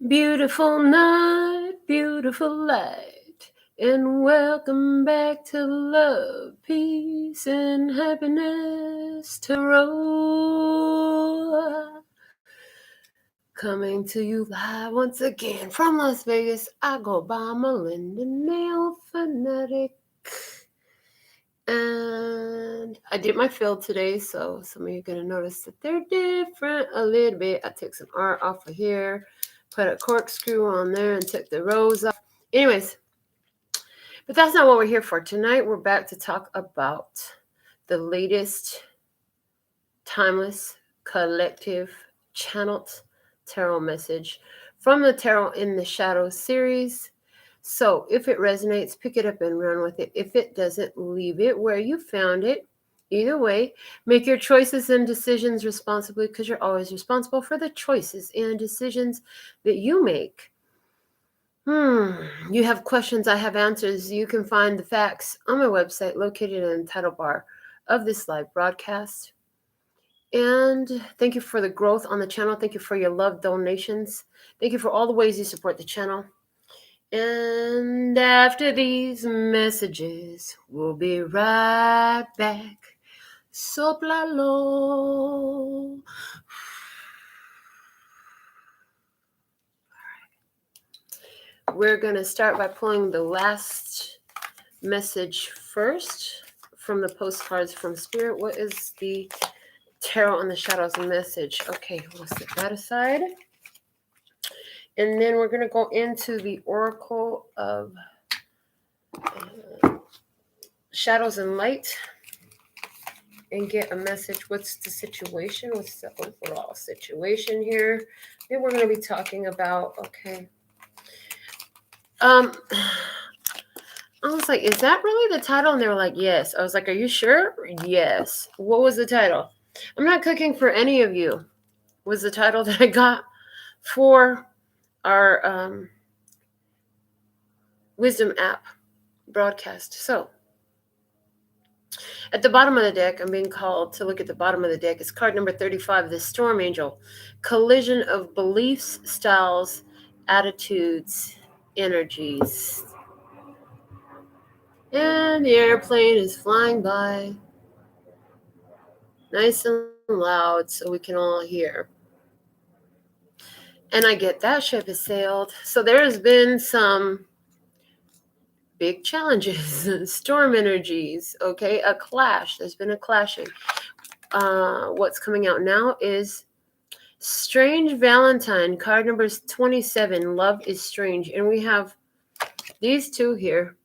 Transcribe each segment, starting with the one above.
Beautiful night, beautiful light, and welcome back to Love, Peace, and Happiness Tarot. Coming to you live once again from Las Vegas. I go by Melinda NailFanatic. And I did my field today, so some of you are going to notice that they're different a little bit. I took some art off of here, put a corkscrew on there, and took the rose off. Anyways, but that's not what we're here for. Tonight, we're back to talk about the latest timeless, collective, channeled tarot message from the Tarot in the Shadows series. So if it resonates, pick it up and run with it. If it doesn't, leave it where you found it. Either way, make your choices and decisions responsibly, because you're always responsible for the choices and decisions that you make. You have questions, I have answers. You can find the facts on my website located in the title bar of this live broadcast. And thank you for the growth on the channel. Thank you for your love donations. Thank you for all the ways you support the channel. And after these messages, we'll be right back. Soplalo. We're going to start by pulling the last message first from the postcards from Spirit. What is the Tarot in the Shadows message? Okay, we'll set that aside. And then we're going to go into the Oracle of Shadows and Light and get a message. What's the situation? What's the overall situation here? Then we're going to be talking about, okay. I was like, is that really the title? And they were like, yes. I was like, are you sure? Yes. What was the title? I'm not cooking for any of you. Was the title that I got for our Wisdom app broadcast. So at the bottom of the deck, I'm being called to look at the bottom of the deck. It's card number 35, the Storm Angel. Collision of beliefs, styles, attitudes, energies. And the airplane is flying by. Nice and loud so we can all hear. And I get that ship has sailed. So there has been some big challenges, storm energies, okay, a clash. There's been a clashing. What's coming out now is Strange Valentine, card number 27, Love is Strange. And we have these two here,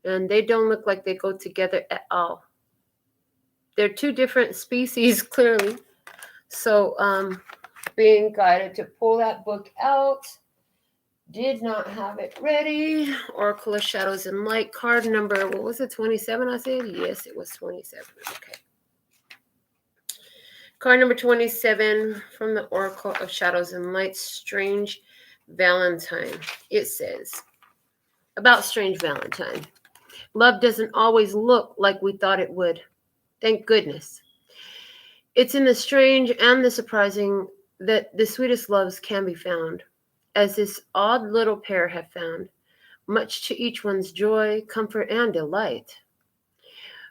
and they don't look like they go together at all. They're two different species, clearly. So, being guided to pull that book out. Did not have it ready. Oracle of Shadows and Light, card number, what was it, 27 I said? Yes, it was 27. Okay. Card number 27 from the Oracle of Shadows and Light, Strange Valentine. It says, about Strange Valentine. Love doesn't always look like we thought it would. Thank goodness. It's in the strange and the surprising that the sweetest loves can be found, as this odd little pair have found, much to each one's joy, comfort, and delight.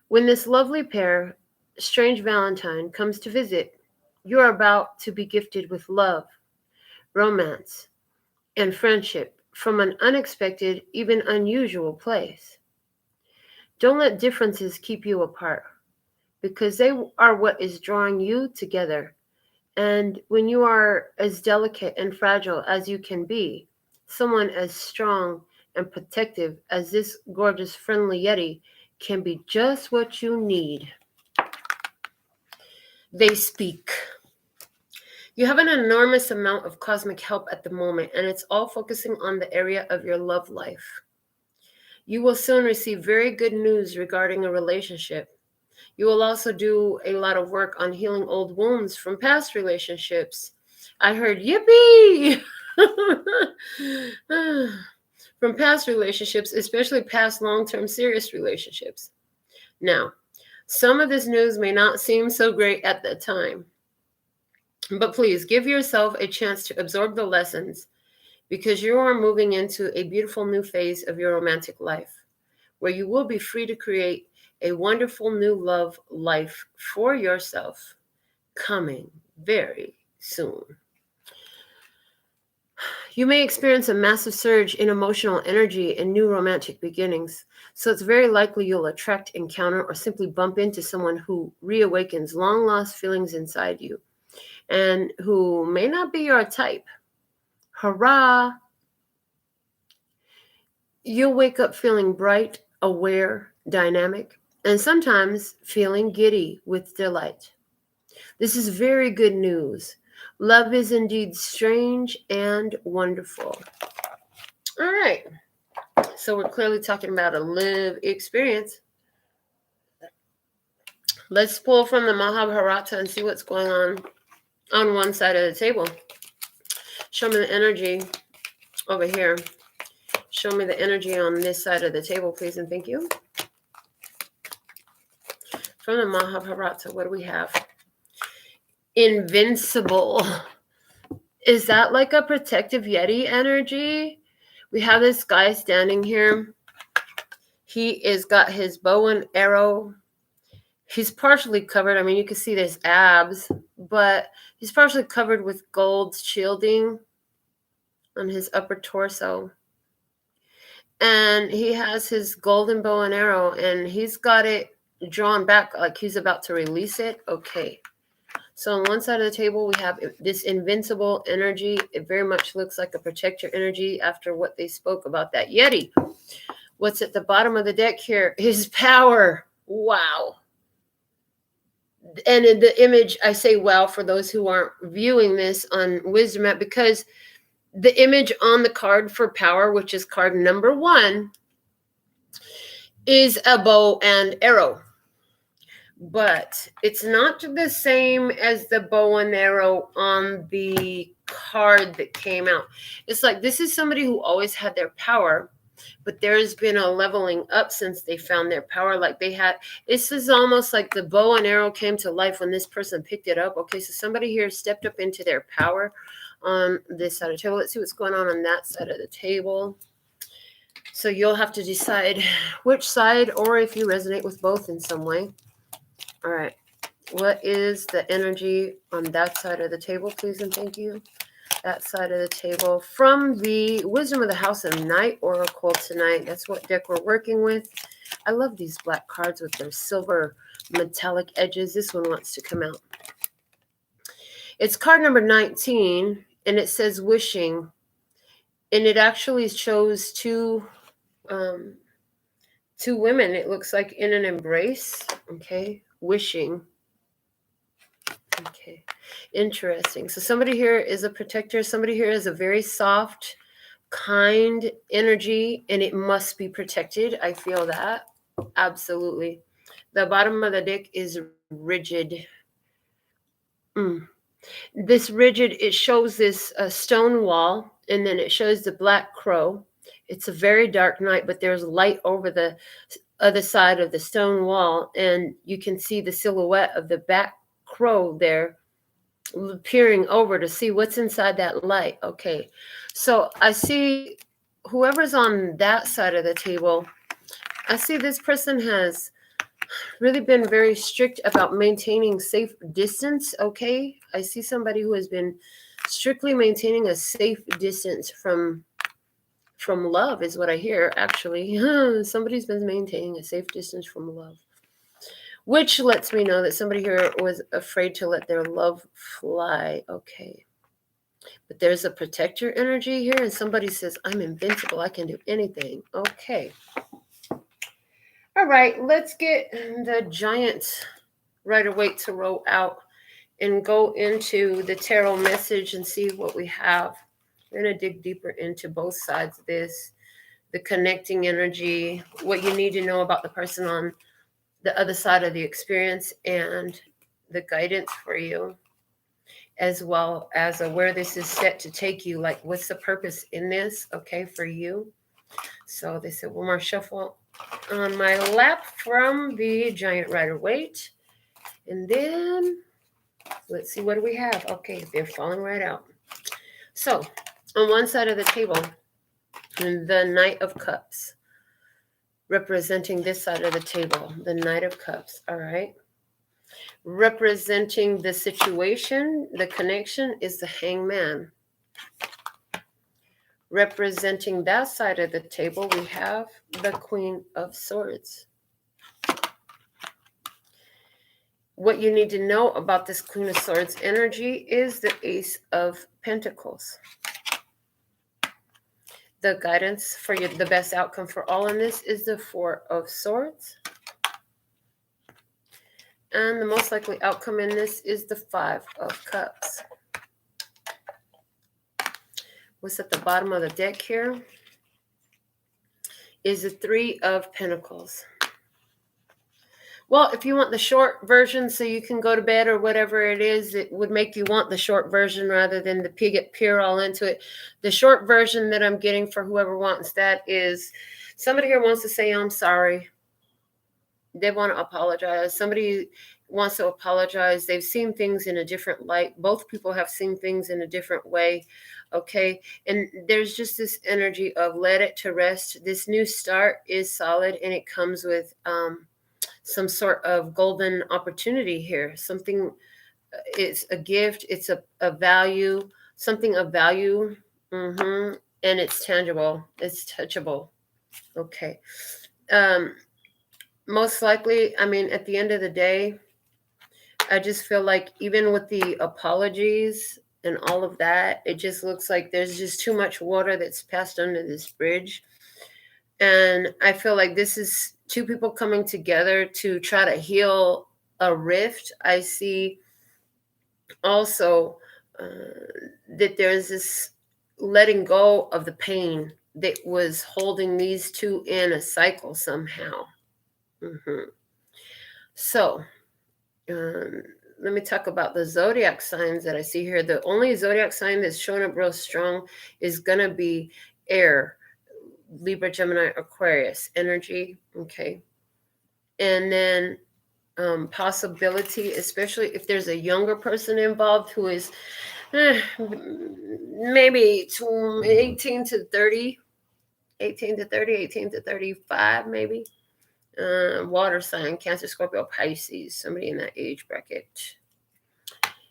When this lovely pair, Strange Valentine, comes to visit, you are about to be gifted with love, romance, and friendship from an unexpected, even unusual place. Don't let differences keep you apart, because they are what is drawing you together. And when you are as delicate and fragile as you can be, someone as strong and protective as this gorgeous, friendly Yeti can be just what you need. They speak. You have an enormous amount of cosmic help at the moment, and it's all focusing on the area of your love life. You will soon receive very good news regarding a relationship. You will also do a lot of work on healing old wounds from past relationships. I heard yippee! From past relationships, especially past long-term serious relationships. Now, some of this news may not seem so great at the time, but please give yourself a chance to absorb the lessons because you are moving into a beautiful new phase of your romantic life where you will be free to create a wonderful new love life for yourself coming very soon. You may experience a massive surge in emotional energy and new romantic beginnings, so it's very likely you'll attract, encounter, or simply bump into someone who reawakens long-lost feelings inside you and who may not be your type. Hurrah! You'll wake up feeling bright, aware, dynamic, and sometimes feeling giddy with delight. This is very good news. Love is indeed strange and wonderful. All right. So we're clearly talking about a live experience. Let's pull from the Mahabharata and see what's going on one side of the table. Show me the energy over here. Show me the energy on this side of the table, please, and thank you. From the Mahabharata, what do we have? Invincible. Is that like a protective Yeti energy? We have this guy standing here. He is got his bow and arrow. He's partially covered. I mean, you can see there's abs, but he's partially covered with gold shielding on his upper torso. And he has his golden bow and arrow, and he's got it drawn back like he's about to release it. Okay. So on one side of the table, we have this invincible energy. It very much looks like a protector energy after what they spoke about that Yeti. What's at the bottom of the deck here is power. Wow. And in the image, I say wow for those who aren't viewing this on Wisdom App, because the image on the card for power, which is card number 1, is a bow and arrow. But it's not the same as the bow and arrow on the card that came out. It's like this is somebody who always had their power, but there's been a leveling up since they found their power. Like they had, this is almost like the bow and arrow came to life when this person picked it up. Okay, so somebody here stepped up into their power on this side of the table. Let's see what's going on that side of the table. So you'll have to decide which side, or if you resonate with both in some way. All right. What is the energy on that side of the table, please and thank you? That side of the table from the Wisdom of the House of Night Oracle tonight. That's what deck we're working with. I love these black cards with their silver metallic edges. This one wants to come out. It's card number 19, and it says wishing. And it actually shows two women, it looks like, in an embrace. Okay. Wishing. Okay. Interesting. So somebody here is a protector. Somebody here is a very soft, kind energy, and it must be protected. I feel that. Absolutely. The bottom of the deck is rigid. This rigid, it shows this stone wall, and then it shows the black crow. It's a very dark night, but there's light over the other side of the stone wall, and you can see the silhouette of the back crow there peering over to see what's inside that light. Okay, so I see whoever's on that side of the table, I see this person has really been very strict about maintaining safe distance. Okay, I see somebody who has been strictly maintaining a safe distance from love is what I hear, actually. Somebody's been maintaining a safe distance from love, which lets me know that somebody here was afraid to let their love fly. Okay. But there's a protector energy here, and somebody says, I'm invincible. I can do anything. Okay. All right. Let's get the giant Rider-Waite Tarot out and go into the tarot message and see what we have. We're going to dig deeper into both sides of this, the connecting energy, what you need to know about the person on the other side of the experience, and the guidance for you, as well as where this is set to take you. Like, what's the purpose in this, okay, for you? So they said one more shuffle on my lap from the giant Rider-Waite. And then let's see, what do we have? Okay, they're falling right out. So On one side of the table, the Knight of Cups, representing this side of the table, the Knight of Cups, all right? Representing the situation, the connection, is the Hangman. Representing that side of the table, we have the Queen of Swords. What you need to know about this Queen of Swords energy is the Ace of Pentacles. The guidance for you, the best outcome for all in this is the Four of Swords. And the most likely outcome in this is the Five of Cups. What's at the bottom of the deck here is the Three of Pentacles. Well, if you want the short version so you can go to bed or whatever it is, it would make you want the short version rather than the peer all into it. The short version that I'm getting for whoever wants that is somebody here wants to say, I'm sorry. They want to apologize. Somebody wants to apologize. They've seen things in a different light. Both people have seen things in a different way. Okay. And there's just this energy of let it to rest. This new start is solid and it comes with, some sort of golden opportunity here. Something, it's a gift, it's a value, something of value, and it's tangible, it's touchable. Okay. Most likely, I mean, at the end of the day, I just feel like even with the apologies and all of that, it just looks like there's just too much water that's passed under this bridge. And I feel like this is two people coming together to try to heal a rift. I see also that there's this letting go of the pain that was holding these two in a cycle somehow. So let me talk about the zodiac signs that I see here. The only zodiac sign that's showing up real strong is going to be air. Libra, Gemini, Aquarius energy. Okay. And then possibility, especially if there's a younger person involved who is maybe 18 to 30, 18 to 30, 18 to 35, maybe. Water sign, Cancer, Scorpio, Pisces, somebody in that age bracket.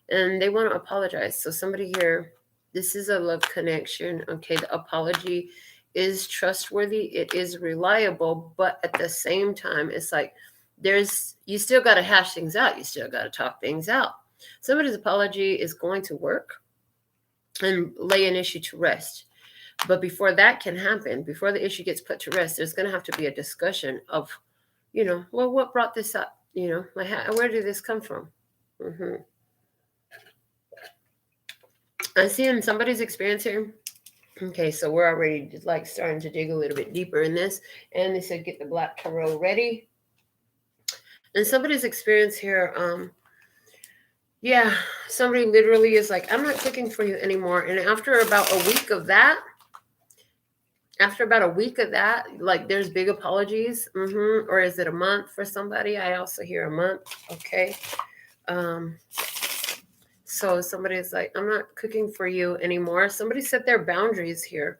And they want to apologize. So somebody here, this is a love connection. Okay. The apology is trustworthy, it is reliable, but at the same time, it's like you still got to hash things out, you still got to talk things out. Somebody's apology is going to work and lay an issue to rest. But before that can happen, before the issue gets put to rest, there's going to have to be a discussion of, well, what brought this up? Where did this come from? I see in somebody's experience here. Okay, so we're already like starting to dig a little bit deeper in this. And they said, get the Black Tarot ready. And somebody's experience here, somebody literally is like, I'm not cooking for you anymore. And after about a week of that, like there's big apologies. Or is it a month for somebody? I also hear a month. Okay. So somebody's like, I'm not cooking for you anymore. Somebody set their boundaries here.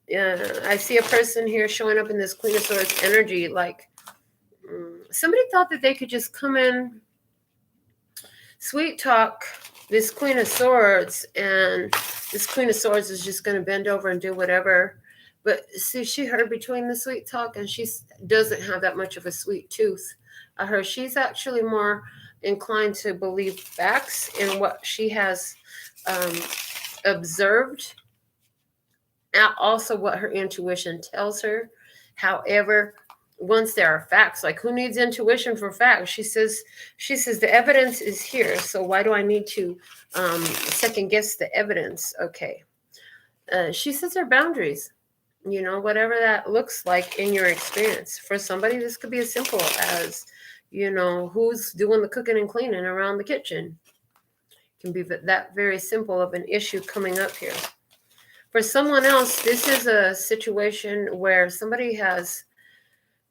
Yeah, I see a person here showing up in this Queen of Swords energy. Like somebody thought that they could just come in, sweet talk this Queen of Swords, and this Queen of Swords is just going to bend over and do whatever. But see, she heard between the sweet talk, and she doesn't have that much of a sweet tooth. I heard she's actually more inclined to believe facts in what she has observed, and also what her intuition tells her. However, once there are facts, like who needs intuition for facts? She says the evidence is here, so why do I need to second guess the evidence? Okay. She sets her boundaries, whatever that looks like in your experience. For somebody, this could be as simple as, who's doing the cooking and cleaning around the kitchen. It can be that very simple of an issue coming up here. For someone else, this is a situation where somebody has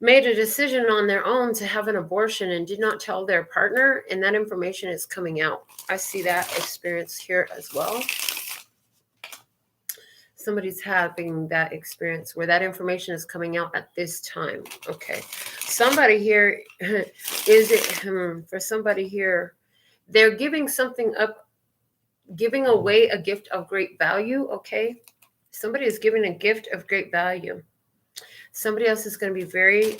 made a decision on their own to have an abortion and did not tell their partner, and that information is coming out. I see that experience here as well. Somebody's having that experience where that information is coming out at this time. Okay. Somebody here, is it, for somebody here, they're giving something up, giving away a gift of great value. Okay. Somebody is giving a gift of great value. Somebody else is going to be very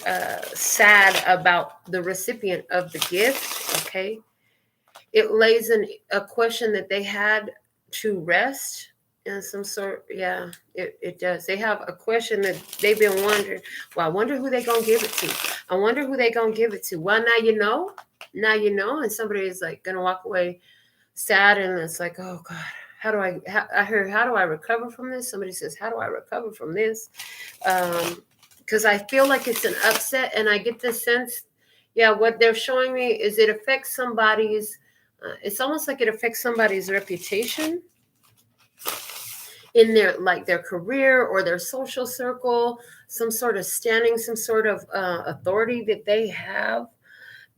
sad about the recipient of the gift. Okay. It lays a question that they had to rest in some sort. Yeah, it does. They have a question that they've been wondering. Well, I wonder who they going to give it to. I wonder who they going to give it to. Well, now you know. Now you know. And somebody is like going to walk away sad. And it's like, oh, God, how do I heard, how do I recover from this? Somebody says, how do I recover from this? Because I feel like it's an upset. And I get the sense, yeah, what they're showing me is it affects somebody's, it's almost like it affects somebody's reputation in their, like their career or their social circle, some sort of standing, some sort of authority that they have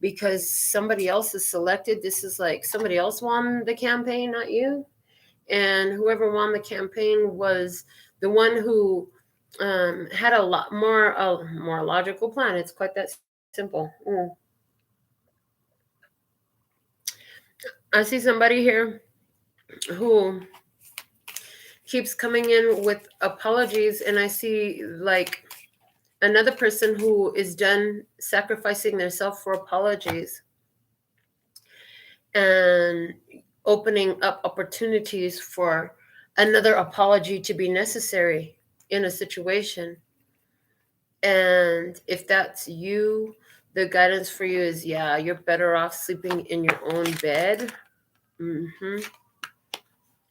because somebody else is selected. This is like somebody else won the campaign, not you. And whoever won the campaign was the one who had a lot more logical plan. It's quite that simple. I see somebody here who keeps coming in with apologies, and I see like another person who is done sacrificing themselves for apologies and opening up opportunities for another apology to be necessary in a situation. And if that's you, the guidance for you is, yeah, you're better off sleeping in your own bed.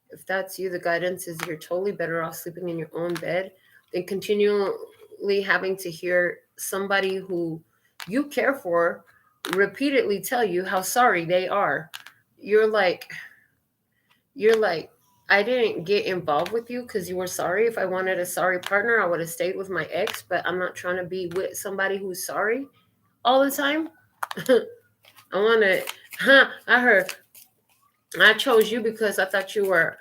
If that's you, the guidance is you're totally better off sleeping in your own bed than continually having to hear somebody who you care for repeatedly tell you how sorry they are. You're like, I didn't get involved with you because you were sorry. If I wanted a sorry partner, I would have stayed with my ex, but I'm not trying to be with somebody who's sorry all the time. I want to, I chose you because I thought you were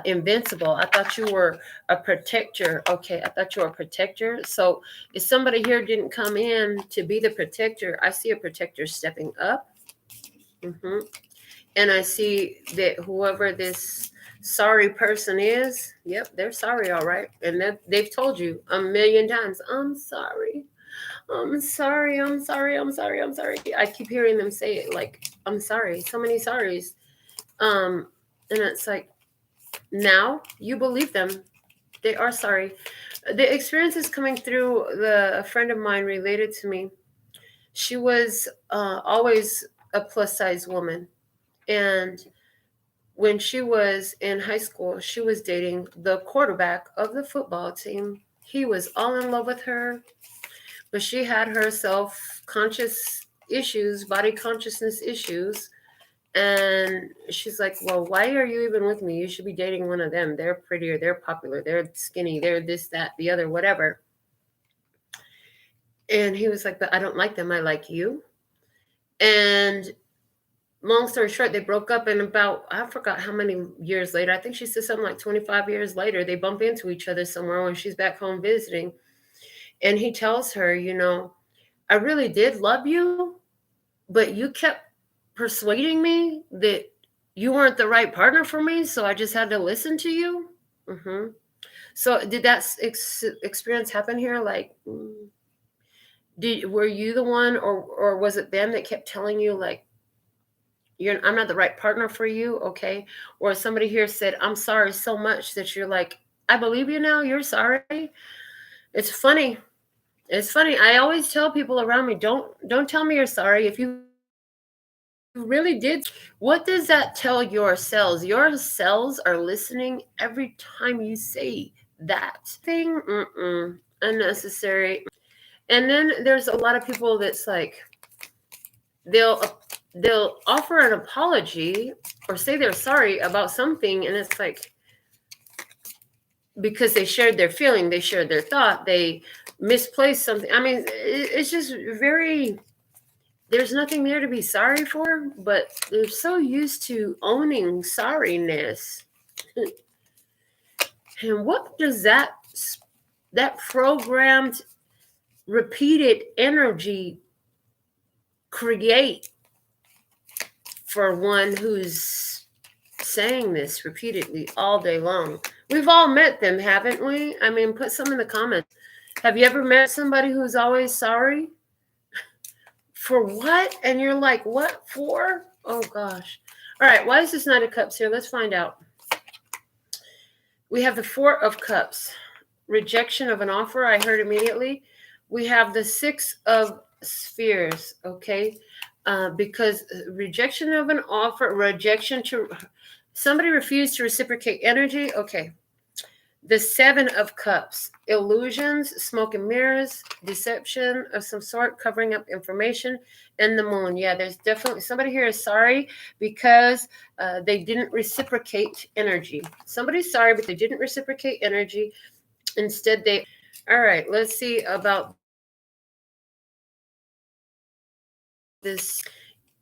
invincible. I thought you were a protector. Okay, I thought you were a protector. So if somebody here didn't come in to be the protector, I see a protector stepping up. And I see that whoever this sorry person is, yep, they're sorry, all right. And they've told you a million times, I'm sorry. I'm sorry. I'm sorry. I'm sorry. I'm sorry. I keep hearing them say it like, I'm sorry. So many sorries. And it's like, now you believe them. They are sorry. The experience is coming through a friend of mine related to me. She was always a plus size woman. And when she was in high school, she was dating the quarterback of the football team. He was all in love with her, but she had her self-conscious issues, body consciousness issues. And she's like, well, why are you even with me? You should be dating one of them. They're prettier. They're popular. They're skinny. They're this, that, the other, whatever. And he was like, but I don't like them. I like you. And long story short, they broke up, and about, I forgot how many years later, I think she said something like 25 years later, they bump into each other somewhere when she's back home visiting. And he tells her, I really did love you, but you kept persuading me that you weren't the right partner for me, so I just had to listen to you. So did that experience happen here? Like, were you the one, or was it them that kept telling you, like, I'm not the right partner for you? Okay. Or somebody here said, I'm sorry so much, that you're like, I believe you now. You're sorry. It's funny. It's funny. I always tell people around me, don't tell me you're sorry. If you really did, what does that tell your cells? Your cells are listening every time you say that thing. Unnecessary. And then there's a lot of people that's like, they'll offer an apology or say they're sorry about something, and it's like, because they shared their feeling, they shared their thought, they misplaced something. I mean, it's just very, there's nothing there to be sorry for, but they're so used to owning sorriness. And what does that programmed, repeated energy create for one who's saying this repeatedly all day long? We've all met them, haven't we? I mean, put some in the comments. Have you ever met somebody who's always sorry? For what? And you're like, what for? Oh, gosh. All right, why is this Knight of Cups here? Let's find out. We have the Four of Cups. Rejection of an offer, I heard immediately. We have the Six of Spheres, okay? Because rejection of an offer, rejection to... Somebody refused to reciprocate energy, okay. The Seven of Cups, illusions, smoke and mirrors, deception of some sort, covering up information, and the Moon. Yeah, there's definitely somebody here is sorry because they didn't reciprocate energy. Somebody's sorry, but they didn't reciprocate energy. Instead, they... All right, let's see about this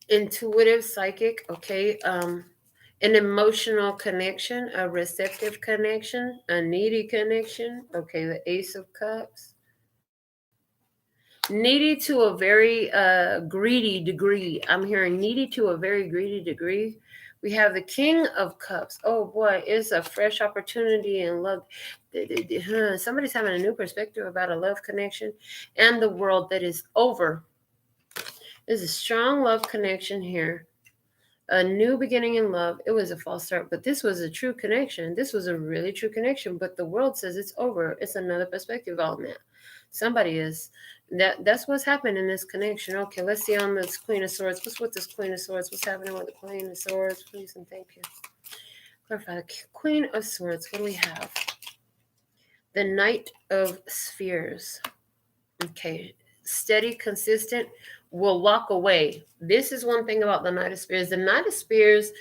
intuitive psychic, okay? An emotional connection, a receptive connection, a needy connection. Okay, the Ace of Cups. Needy to a very greedy degree. I'm hearing needy to a very greedy degree. We have the King of Cups. Oh boy, it's a fresh opportunity in love. Somebody's having a new perspective about a love connection and the world that is over. There's a strong love connection here. A new beginning in love. It was a false start, but this was a true connection. This was a really true connection, but the world says it's over. It's another perspective on that. Somebody is. That's what's happened in this connection. Okay, let's see on this Queen of Swords. What's with this Queen of Swords? What's happening with the Queen of Swords? Please and thank you. Clarify the Queen of Swords. What do we have? The Knight of Spheres. Okay, steady, consistent, will walk away. This is one thing about the Knight of Spears. The Knight of Spears,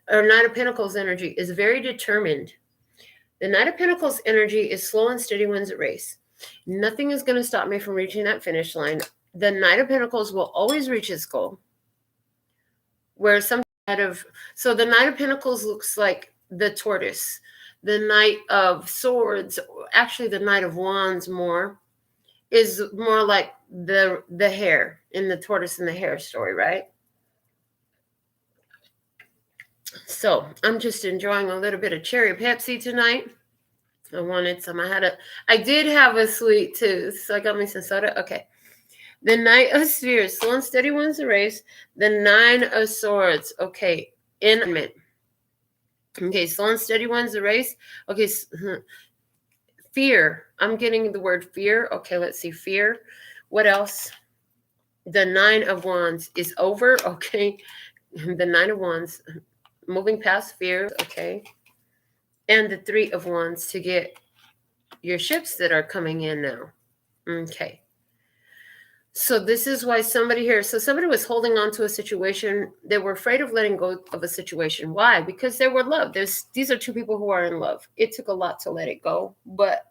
or Knight of Pentacles energy, is very determined. The Knight of Pentacles energy is slow and steady wins a race. Nothing is going to stop me from reaching that finish line. The Knight of Pentacles will always reach its goal. Where some kind of... So the Knight of Pentacles looks like the tortoise. The Knight of Swords, actually the Knight of Wands more, is more like the hare in the tortoise and the hare story, right? So I'm just enjoying a little bit of cherry Pepsi tonight. I wanted some. I did have a sweet too, so I got me some soda. Okay. The Knight of Spheres, slow and steady wins the race. The Nine of Swords, okay, intimate. Okay, slow and steady wins the race. Okay, fear. I'm getting the word fear. Okay, let's see, fear. What else? The Nine of Wands is over. Okay, the Nine of Wands, moving past fear. Okay, and the Three of Wands to get your ships that are coming in now. Okay. So this is why somebody here, so somebody was holding on to a situation. They were afraid of letting go of a situation. Why? Because they were loved. These are two people who are in love. It took a lot to let it go, but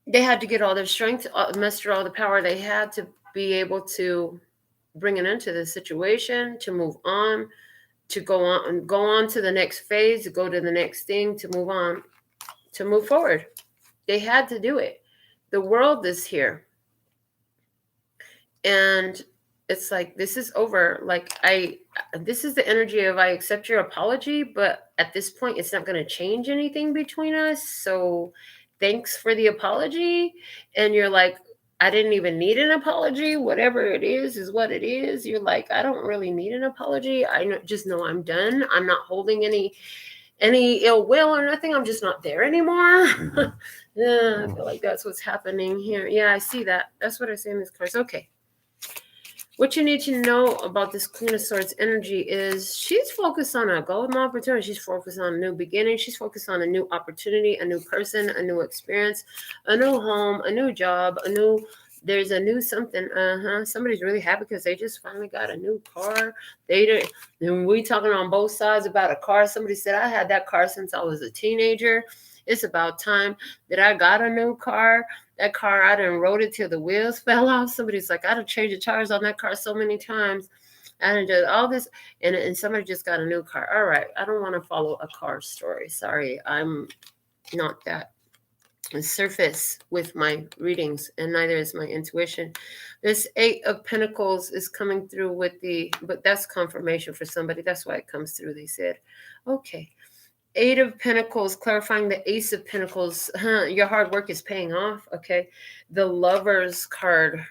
they had to get all their strength, muster all the power they had to be able to bring an end to the situation, to move on, to go on to the next phase, to go to the next thing, to move on, to move forward. They had to do it. The world is here. And it's like, this is over. Like, this is the energy of I accept your apology, but at this point, it's not going to change anything between us. So thanks for the apology. And you're like, I didn't even need an apology. Whatever it is what it is. You're like, I don't really need an apology. Just know I'm done. I'm not holding any ill will or nothing. I'm just not there anymore. Yeah, I feel like that's what's happening here. Yeah, I see that. That's what I see in this cards. Okay. What you need to know about this Queen of Swords energy is she's focused on a golden opportunity. She's focused on a new beginning. She's focused on a new opportunity, a new person, a new experience, a new home, a new job, there's a new something. Somebody's really happy because they just finally got a new car. We talking on both sides about a car. Somebody said, I had that car since I was a teenager. It's about time that I got a new car. That car, I done rode it till the wheels fell off. Somebody's like, I done changed the tires on that car so many times. I done did all this. And somebody just got a new car. All right. I don't want to follow a car story. Sorry. I'm not that surface with my readings, and neither is my intuition. This 8 of Pentacles is coming through with but that's confirmation for somebody. That's why it comes through. They said, okay. 8 of Pentacles, clarifying the Ace of Pentacles. Your hard work is paying off. Okay. The Lovers card,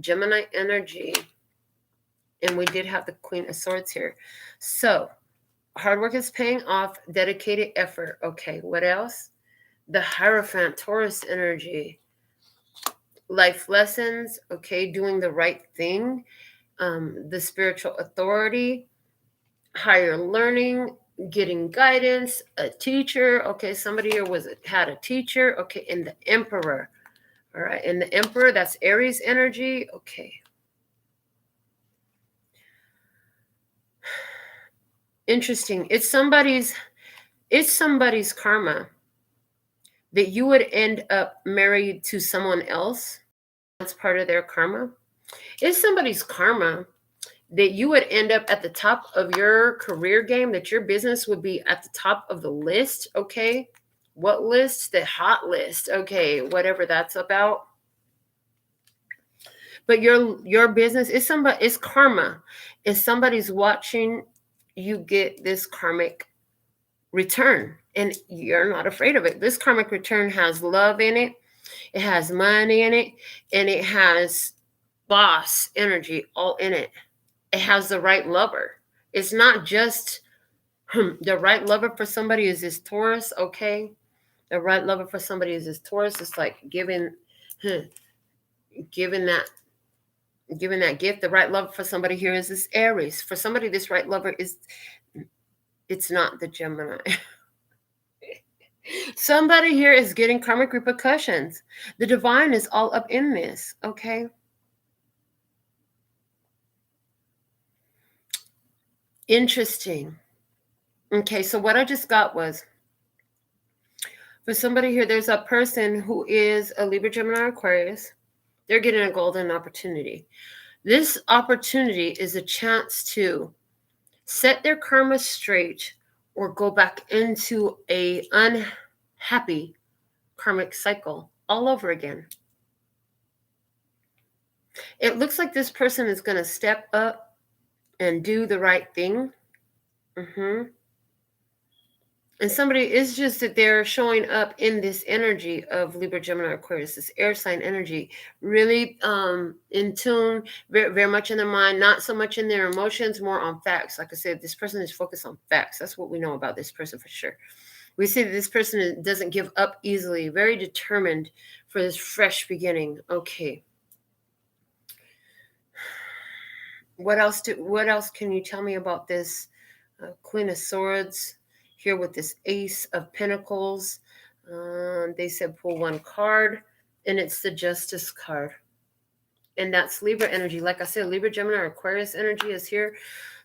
Gemini energy. And we did have the Queen of Swords here. So hard work is paying off, dedicated effort. Okay. What else? The Hierophant, Taurus energy. Life lessons. Okay. Doing the right thing. The spiritual authority. Higher learning. Getting guidance, a teacher. Okay, somebody here had a teacher. Okay, and the Emperor. All right, and the Emperor, that's Aries energy. Okay. Interesting. It's somebody's karma that you would end up married to someone else. That's part of their karma. It's somebody's karma that you would end up at the top of your career game, that your business would be at the top of the list. Okay. What list? The hot list. Okay. Whatever that's about. But your business is it's karma. And somebody's watching you get this karmic return, and you're not afraid of it. This karmic return has love in it. It has money in it, and it has boss energy all in it. It has the right lover. It's not just the right lover for somebody is this Taurus, okay? The right lover for somebody is this Taurus. It's like giving that gift. The right lover for somebody here is this Aries. For somebody, this right lover it's not the Gemini. Somebody here is getting karmic repercussions. The divine is all up in this, okay? Interesting. Okay, so what I just got was, for somebody here, there's a person who is a Libra, Gemini, Aquarius. They're getting a golden opportunity. This opportunity is a chance to set their karma straight or go back into a unhappy karmic cycle all over again. It looks like this person is going to step up and do the right thing. And somebody is just that they're showing up in this energy of Libra, Gemini, Aquarius, this air sign energy, really in tune, very, very much in their mind, not so much in their emotions, more on facts. Like I said, this person is focused on facts. That's what we know about this person for sure. We see that this person doesn't give up easily, very determined for this fresh beginning. Okay. What else can you tell me about this Queen of Swords here with this Ace of Pentacles? They said pull one card, and it's the Justice card. And that's Libra energy. Like I said, Libra, Gemini, Aquarius energy is here.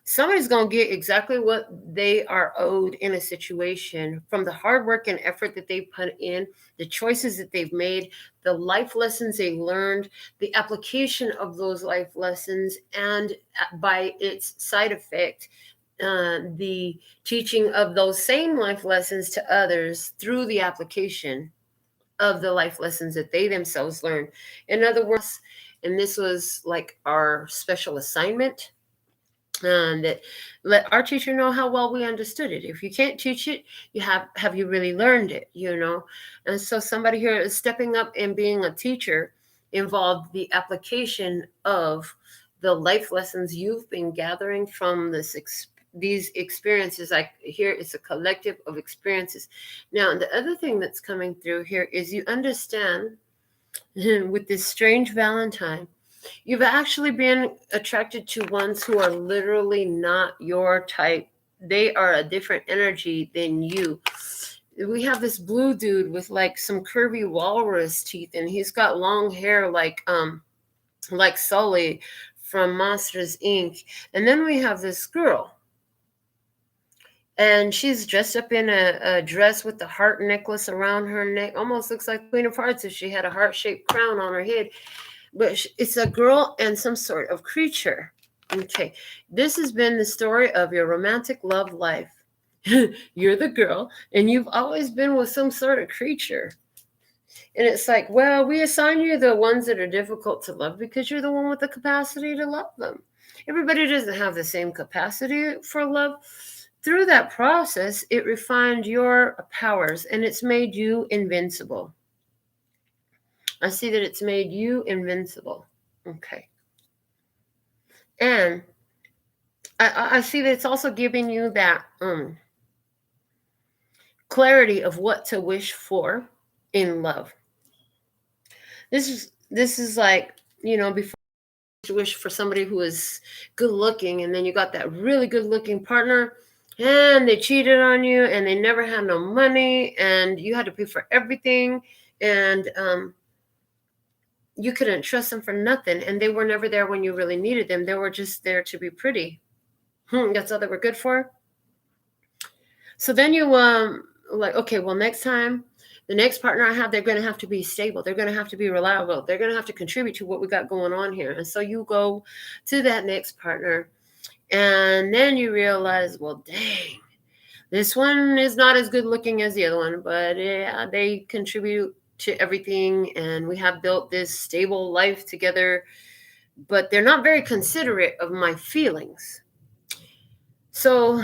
Somebody's going to get exactly what they are owed in a situation from the hard work and effort that they put in, the choices that they've made, the life lessons they learned, the application of those life lessons, and by its side effect, the teaching of those same life lessons to others through the application of the life lessons that they themselves learned. In other words, and this was like our special assignment, that let our teacher know how well we understood it. If you can't teach it, you have you really learned it, you know? And so somebody here is stepping up and being a teacher involved the application of the life lessons you've been gathering from these experiences. Like here, it's a collective of experiences. Now, the other thing that's coming through here is you understand with this strange Valentine, you've actually been attracted to ones who are literally not your type. They are a different energy than you. We have this blue dude with like some curvy walrus teeth, and he's got long hair like Sully from Monsters Inc. And then we have this girl, and she's dressed up in a dress with the heart necklace around her neck. Almost looks like Queen of Hearts if she had a heart-shaped crown on her head. But it's a girl and some sort of creature. Okay. This has been the story of your romantic love life. You're the girl, and you've always been with some sort of creature. And it's like, well, we assign you the ones that are difficult to love because you're the one with the capacity to love them. Everybody doesn't have the same capacity for love. Through that process, it refined your powers and it's made you invincible. I see that it's made you invincible. Okay. And I see that it's also giving you that clarity of what to wish for in love. This is like, before you wish for somebody who is good looking, and then you got that really good looking partner and they cheated on you and they never had no money and you had to pay for everything, and you couldn't trust them for nothing, and they were never there when you really needed them. They were just there to be pretty. That's all they were good for. So then you like, okay, well, next time, the next partner I have, they're going to have to be stable. They're going to have to be reliable. They're going to have to contribute to what we got going on here. And so you go to that next partner, and then you realize, well, dang, this one is not as good looking as the other one, but yeah, they contribute to everything, and we have built this stable life together, but they're not very considerate of my feelings. So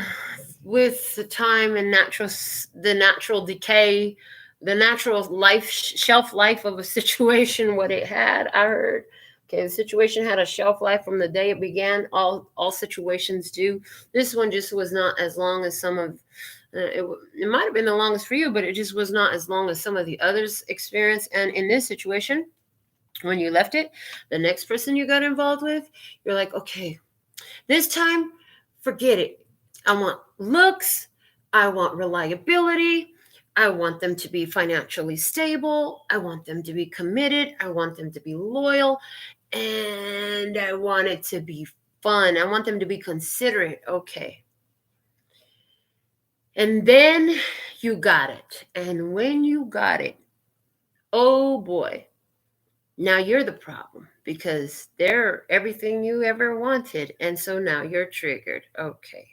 with the time and the natural decay, the natural shelf life of a situation, what it had, I heard, okay, the situation had a shelf life from the day it began. All situations do. This one just was not as long as some of it might have been the longest for you, but it just was not as long as some of the others experienced. And in this situation, when you left it, the next person you got involved with, you're like, okay, this time, forget it. I want looks. I want reliability. I want them to be financially stable. I want them to be committed. I want them to be loyal. And I want it to be fun. I want them to be considerate. Okay. And then you got it. And when you got it, oh boy, now you're the problem because they're everything you ever wanted. And so now you're triggered. Okay.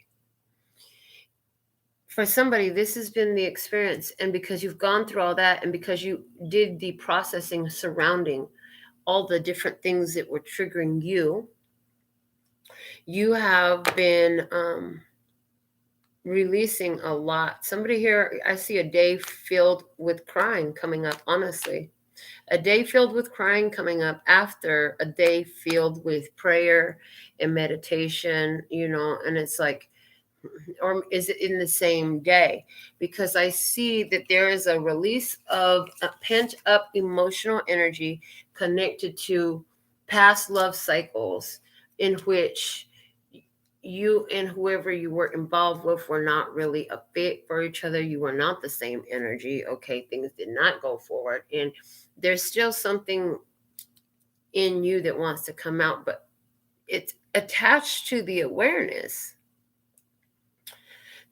For somebody, this has been the experience. And because you've gone through all that, and because you did the processing surrounding all the different things that were triggering you, you have been releasing a lot. Somebody here, I see a day filled with crying coming up, honestly. A day filled with crying coming up after a day filled with prayer and meditation, and it's like, or is it in the same day? Because I see that there is a release of a pent up emotional energy connected to past love cycles in which you and whoever you were involved with were not really a fit for each other. You were not the same energy. Okay, things did not go forward. And there's still something in you that wants to come out, but it's attached to the awareness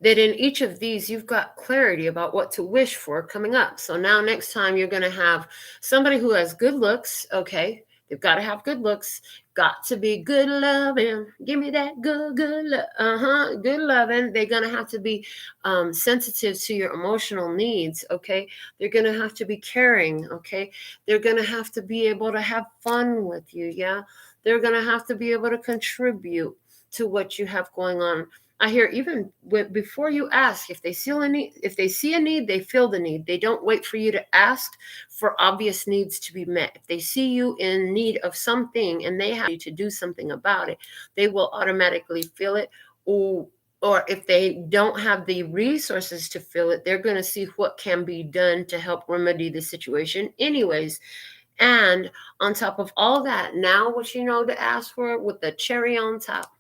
that in each of these, you've got clarity about what to wish for coming up. So now next time you're going to have somebody who has good looks. Okay. They've got to have good looks, got to be good loving. Give me that good love. Good loving. They're going to have to be sensitive to your emotional needs. Okay. They're going to have to be caring. Okay. They're going to have to be able to have fun with you. Yeah. They're going to have to be able to contribute to what you have going on. I hear even before you ask, if they see a need, they feel the need. They don't wait for you to ask for obvious needs to be met. If they see you in need of something and they have you to do something about it, they will automatically feel it. Or if they don't have the resources to feel it, they're going to see what can be done to help remedy the situation anyways. And on top of all that, now what you know to ask for with the cherry on top.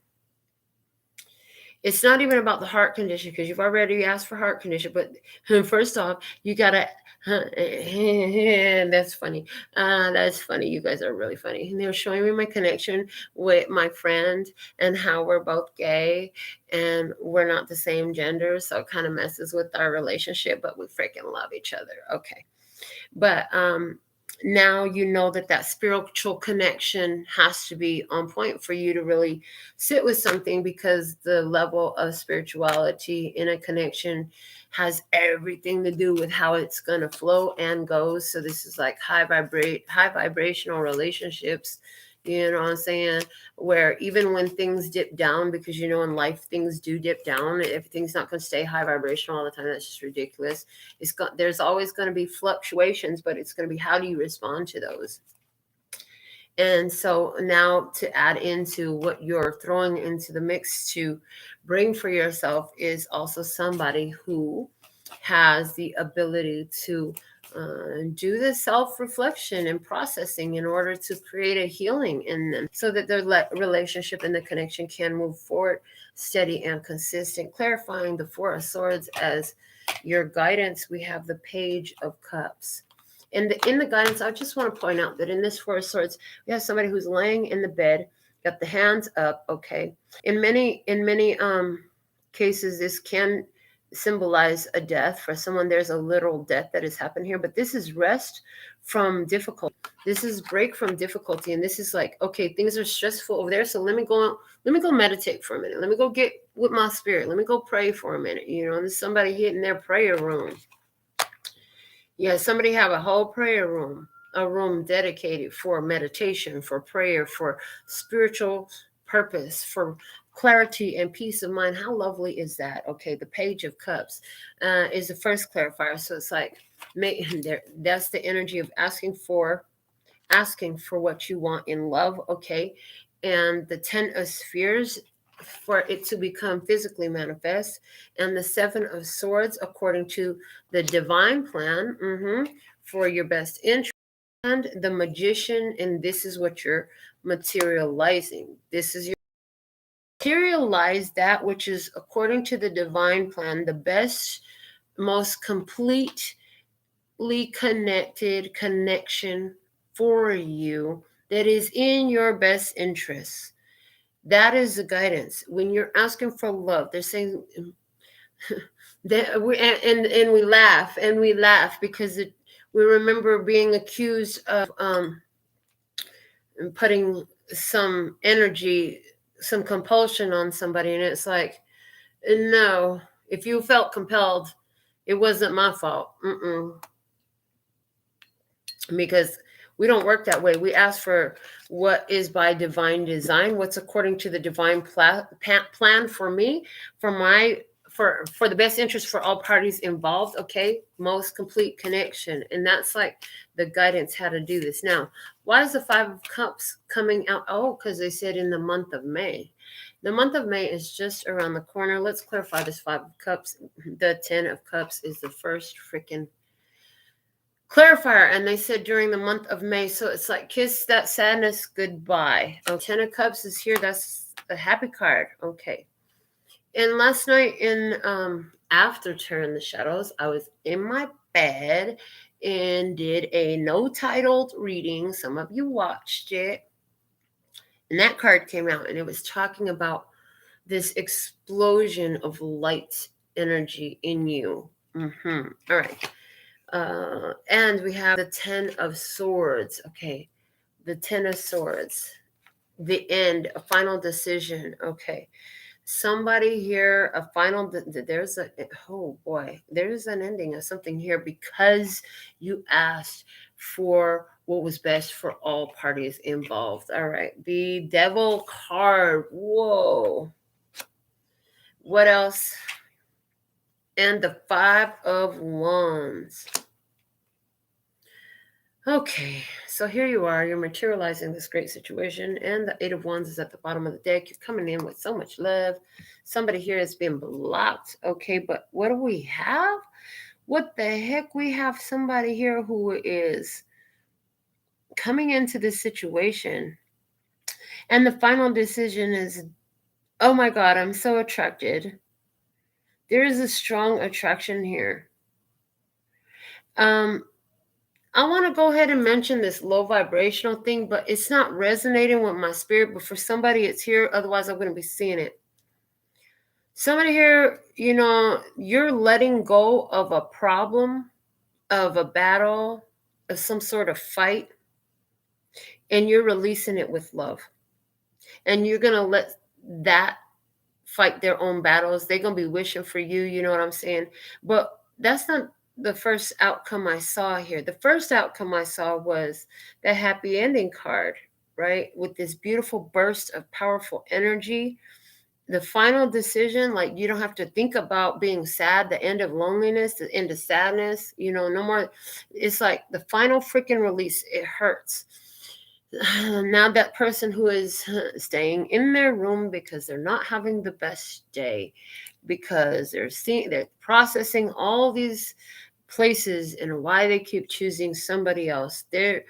It's not even about the heart condition because you've already asked for heart condition. But first off, you got to, that's funny. That's funny. You guys are really funny. And they were showing me my connection with my friend and how we're both gay and we're not the same gender. So it kind of messes with our relationship, but we freaking love each other. Okay. But now you know that that spiritual connection has to be on point for you to really sit with something, because the level of spirituality in a connection has everything to do with how it's going to flow and goes. So this is like high vibrational relationships, you know what I'm saying, where even when things dip down, because you know in life things do dip down, everything's not going to stay high vibrational all the time. That's just ridiculous. There's always going to be fluctuations, but it's going to be how do you respond to those. And so now to add into what you're throwing into the mix to bring for yourself is also somebody who has the ability to do the self-reflection and processing in order to create a healing in them, so that their relationship and the connection can move forward steady and consistent. Clarifying the Four of Swords as your guidance, we have the Page of Cups. And in the guidance, I just want to point out that in this Four of Swords, we have somebody who's laying in the bed, got the hands up. Okay. In many cases, this can symbolize a death for someone. There's a literal death that has happened here, but this is rest from difficulty. This is break from difficulty. And this is like, okay, things are stressful over there. So let me go meditate for a minute. Let me go get with my spirit. Let me go pray for a minute. You know, there's somebody hitting their prayer room. Yeah, somebody have a whole prayer room, a room dedicated for meditation, for prayer, for spiritual purpose, for clarity and peace of mind. How lovely is that? Okay, the Page of Cups is the first clarifier. So it's like, that's the energy of asking for what you want in love. Okay, and the 10 of Spheres, for it to become physically manifest, and the 7 of Swords according to the divine plan, for your best interest, and the Magician, and this is what you're materializing. This is your materialize that which is according to the divine plan, the best, most completely connected connection for you that is in your best interest. That is the guidance. When you're asking for love, they're saying that we laugh because we remember being accused of putting some energy, some compulsion on somebody, and it's like, no, if you felt compelled, it wasn't my fault. Because we don't work that way. We ask for what is by divine design, what's according to the divine plan for me, for the best interest for all parties involved. Okay, most complete connection. And that's like the guidance how to do this. Now, why is the 5 of Cups coming out? Oh, because they said in the month of May. The month of May is just around the corner. Let's clarify this 5 of Cups. The 10 of Cups is the first freaking clarifier, and they said during the month of May. So it's like, kiss that sadness goodbye. Oh, 10 of Cups is here. That's a happy card. Okay. And last night in After Turn the Shadows, I was in my bed and did a no titled reading. Some of you watched it. And that card came out, and it was talking about this explosion of light energy in you. All right. And we have the 10 of Swords. Okay. The 10 of Swords. The end, a final decision. Okay. Somebody here, a final, there's an ending of something here because you asked for what was best for all parties involved. All right. The Devil card. Whoa. What else? And the 5 of Wands. Okay, so here you are. You're materializing this great situation, and the 8 of Wands is at the bottom of the deck. You're coming in with so much love. Somebody here has been blocked. Okay, but what do we have? What the heck? We have somebody here who is coming into this situation, and the final decision is, oh my God, I'm so attracted. There is a strong attraction here. I want to go ahead and mention this low vibrational thing, but it's not resonating with my spirit. But for somebody, it's here. Otherwise, I'm going to be seeing it. Somebody here, you're letting go of a problem, of a battle, of some sort of fight, and you're releasing it with love. And you're going to let that fight their own battles. They're going to be wishing for you, you know what I'm saying? But that's not the first outcome I saw here. The first outcome I saw was the happy ending card, right? With this beautiful burst of powerful energy. The final decision, like you don't have to think about being sad, the end of loneliness, the end of sadness, you know, no more. It's like the final freaking release. It hurts. Now that person who is staying in their room because they're not having the best day, because they're processing all these places and why they keep choosing somebody else. They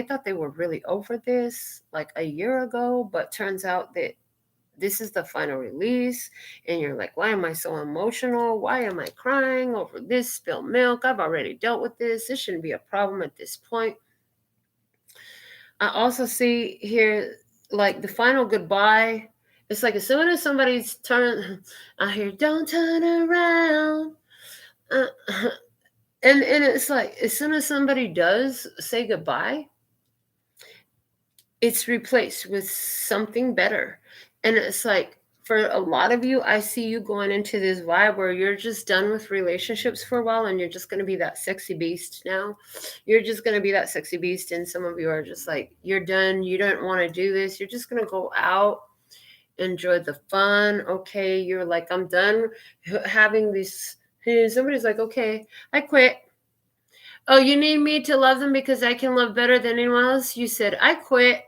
thought they were really over this like a year ago, but turns out that this is the final release, and you're like, why am I so emotional? Why am I crying over this spilled milk? I've already dealt with this. This shouldn't be a problem at this point. I also see here, like the final goodbye. It's like as soon as somebody's turn, I hear, don't turn around. And it's like, as soon as somebody does say goodbye, it's replaced with something better. And it's like, for a lot of you, I see you going into this vibe where you're just done with relationships for a while, and you're just going to be that sexy beast now. You're just going to be that sexy beast. And some of you are just like, you're done. You don't want to do this. You're just going to go out, enjoy the fun. Okay. You're like, I'm done having this. Somebody's like, okay, I quit. Oh, you need me to love them because I can love better than anyone else? You said, I quit.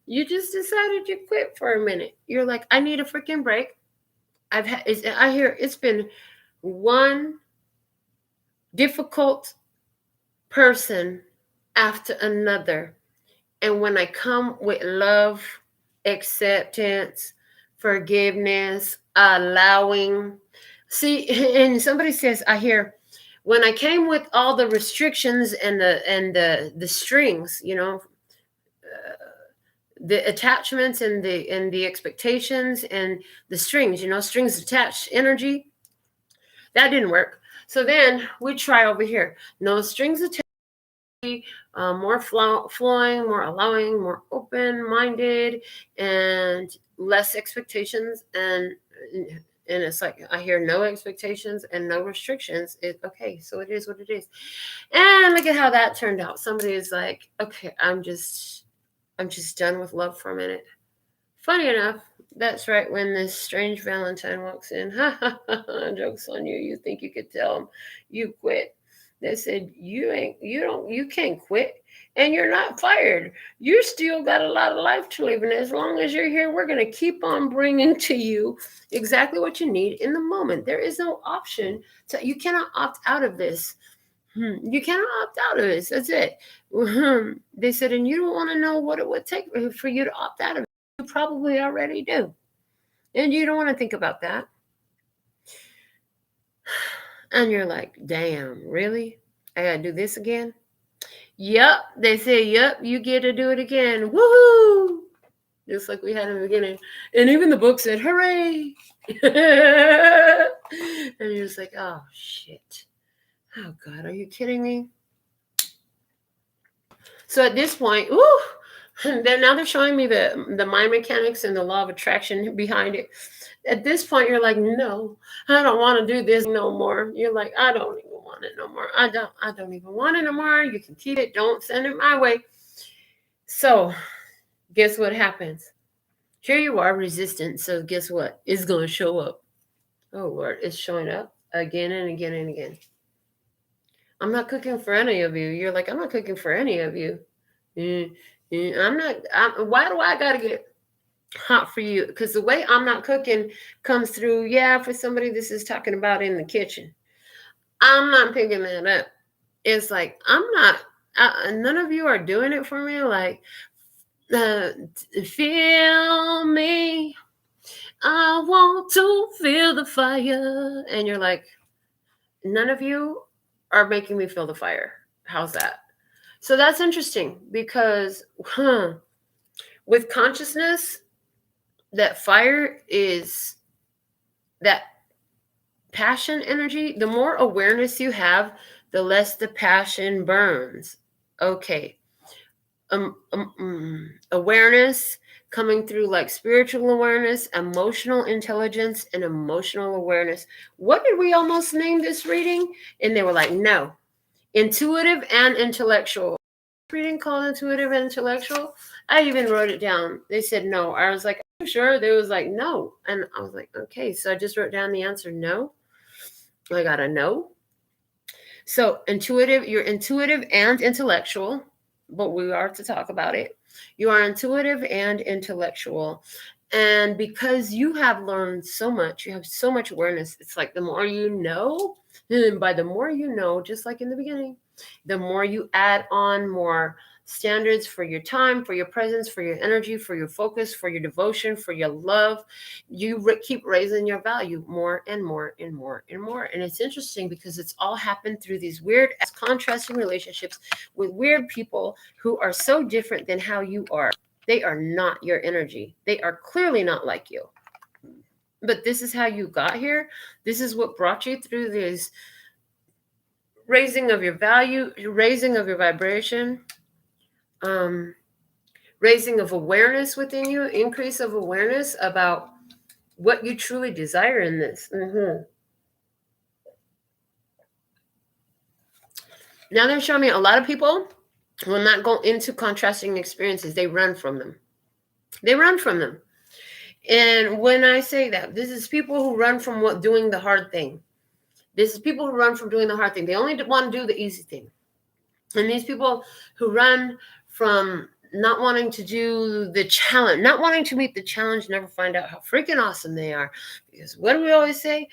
You just decided you quit for a minute. You're like, I need a freaking break. I hear it's been one difficult person after another. And when I come with love, acceptance, forgiveness, allowing. See, and somebody says, I hear, when I came with all the restrictions and the strings, you know, the attachments and the expectations and the strings, you know, strings attached energy, that didn't work. So then we try over here. No strings attached, more flowing, more allowing, more open-minded, and less expectations. And it's like, I hear no expectations and no restrictions. Okay, so it is what it is. And look at how that turned out. Somebody is like, okay, I'm just done with love for a minute. Funny enough, that's right when this strange Valentine walks in. Ha ha ha, joke's on you. You think you could tell him you quit. They said, you can't quit, and you're not fired. You still got a lot of life to live, and as long as you're here, we're going to keep on bringing to you exactly what you need in the moment. There is no option. You cannot opt out of this. You cannot opt out of this. That's it. They said, and you don't want to know what it would take for you to opt out of it. You probably already do. And you don't want to think about that. And you're like, damn, really? I got to do this again? Yep. They say, yep, you get to do it again. Woohoo! Just like we had in the beginning. And even the book said, hooray! And you're just like, oh, shit. Oh, God, are you kidding me? So at this point, now they're showing me the mind mechanics and the law of attraction behind it. At this point, you're like, no, I don't want to do this no more. You're like, I don't even want it no more. I don't even want it no more. You can keep it. Don't send it my way. So guess what happens? Here you are, resistant. So guess what? It's going to show up. Oh, Lord, it's showing up again and again and again. I'm not cooking for any of you. You're like, I'm not cooking for any of you. I'm not. Why do I got to get hot for you? Because the way I'm not cooking comes through. Yeah, for somebody this is talking about in the kitchen. I'm not picking that up. It's like, I'm not. None of you are doing it for me. Like, feel me. I want to feel the fire. And you're like, none of you are making me feel the fire. How's that? So that's interesting because with consciousness, that fire is that passion energy. The more awareness you have, the less the passion burns. Okay. Awareness coming through, like spiritual awareness, emotional intelligence, and emotional awareness. What did we almost name this reading? And they were like, no, intuitive and intellectual. Reading called intuitive and intellectual. I even wrote it down. They said no. I was like, are you sure? They was like, no. And I was like, okay. So I just wrote down the answer, no. I got a no. So intuitive, you're intuitive and intellectual, but we are to talk about it. You are intuitive and intellectual. And because you have learned so much, you have so much awareness, it's like the more you know, and by the more you know, just like in the beginning, the more you add on more standards for your time, for your presence, for your energy, for your focus, for your devotion, for your love, you keep raising your value more and more and more and more. And it's interesting because it's all happened through these weird contrasting relationships with weird people who are so different than how you are. They are not your energy. They are clearly not like you. But this is how you got here. This is what brought you through this raising of your value, raising of your vibration, raising of awareness within you, increase of awareness about what you truly desire in this. Now they're showing me a lot of people will not go into contrasting experiences. They run from them. They run from them. And when I say that, this is people who run from doing the hard thing. This is people who run from doing the hard thing. They only want to do the easy thing. And these people who run from not wanting to do the challenge, not wanting to meet the challenge, never find out how freaking awesome they are. Because what do we always say?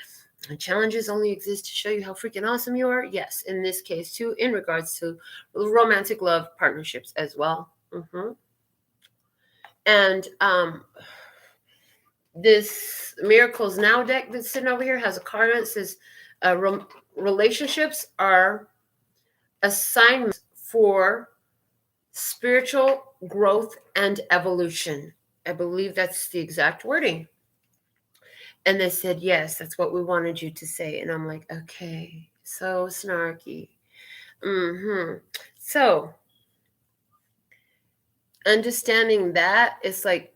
Challenges only exist to show you how freaking awesome you are. Yes, in this case too, in regards to romantic love partnerships as well. And this Miracles Now deck that's sitting over here has a card that says relationships are assignments for spiritual growth and evolution. I believe that's the exact wording. And they said, yes, that's what we wanted you to say. And I'm like, okay, so snarky. So understanding that, it's like,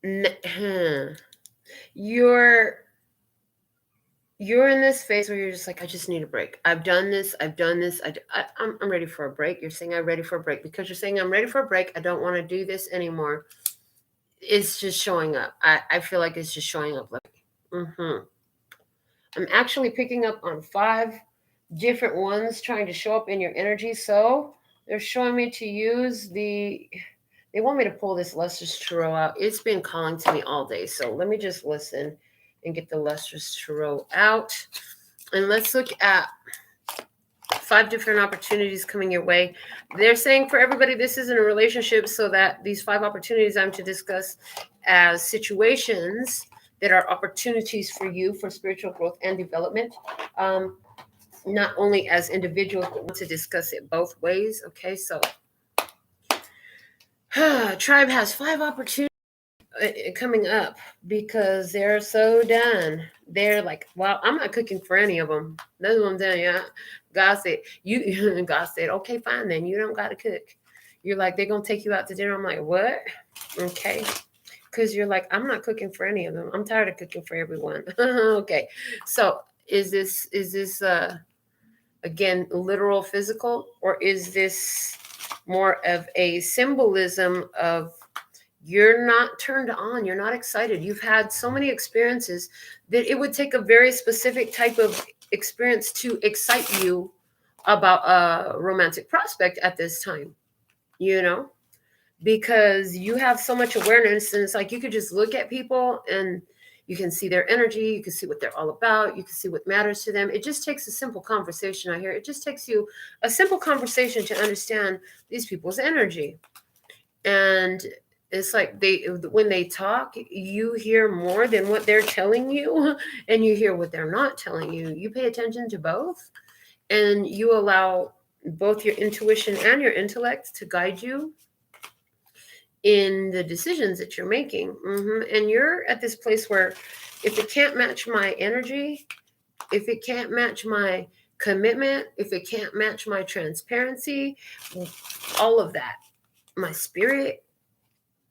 you're in this phase where you're just like, I just need a break. I've done this. I'm ready for a break. You're saying I'm ready for a break because you're saying I'm ready for a break. I don't want to do this anymore. It's just showing up. I feel like it's just showing up. Like, I'm actually picking up on 5 different ones trying to show up in your energy. So they're showing me to use they want me to pull this Lustrous Tarot out. It's been calling to me all day. So let me just listen and get the Lustrous Tarot out. And let's look at 5 different opportunities coming your way. They're saying for everybody, this isn't a relationship, so that these 5 opportunities I'm to discuss as situations that are opportunities for you for spiritual growth and development. Not only as individuals, but want to discuss it both ways. Okay, so Tribe has 5 opportunities coming up because they're so done. They're like, wow, I'm not cooking for any of them. That's what I'm telling you. God said, okay, fine, then you don't got to cook. You're like, they're going to take you out to dinner. I'm like, what? Okay. Because you're like, I'm not cooking for any of them. I'm tired of cooking for everyone. Okay. So is this again, literal, physical, or is this more of a symbolism of you're not turned on, you're not excited, you've had so many experiences that it would take a very specific type of experience to excite you about a romantic prospect at this time, because you have so much awareness, and it's like you could just look at people and you can see their energy, you can see what they're all about, you can see what matters to them. It just takes a simple conversation. I hear it just takes you a simple conversation to understand these people's energy. And it's like when they talk, you hear more than what they're telling you, and you hear what they're not telling you. You pay attention to both, and you allow both your intuition and your intellect to guide you in the decisions that you're making. And you're at this place where if it can't match my energy, if it can't match my commitment, if it can't match my transparency, all of that, my spirit,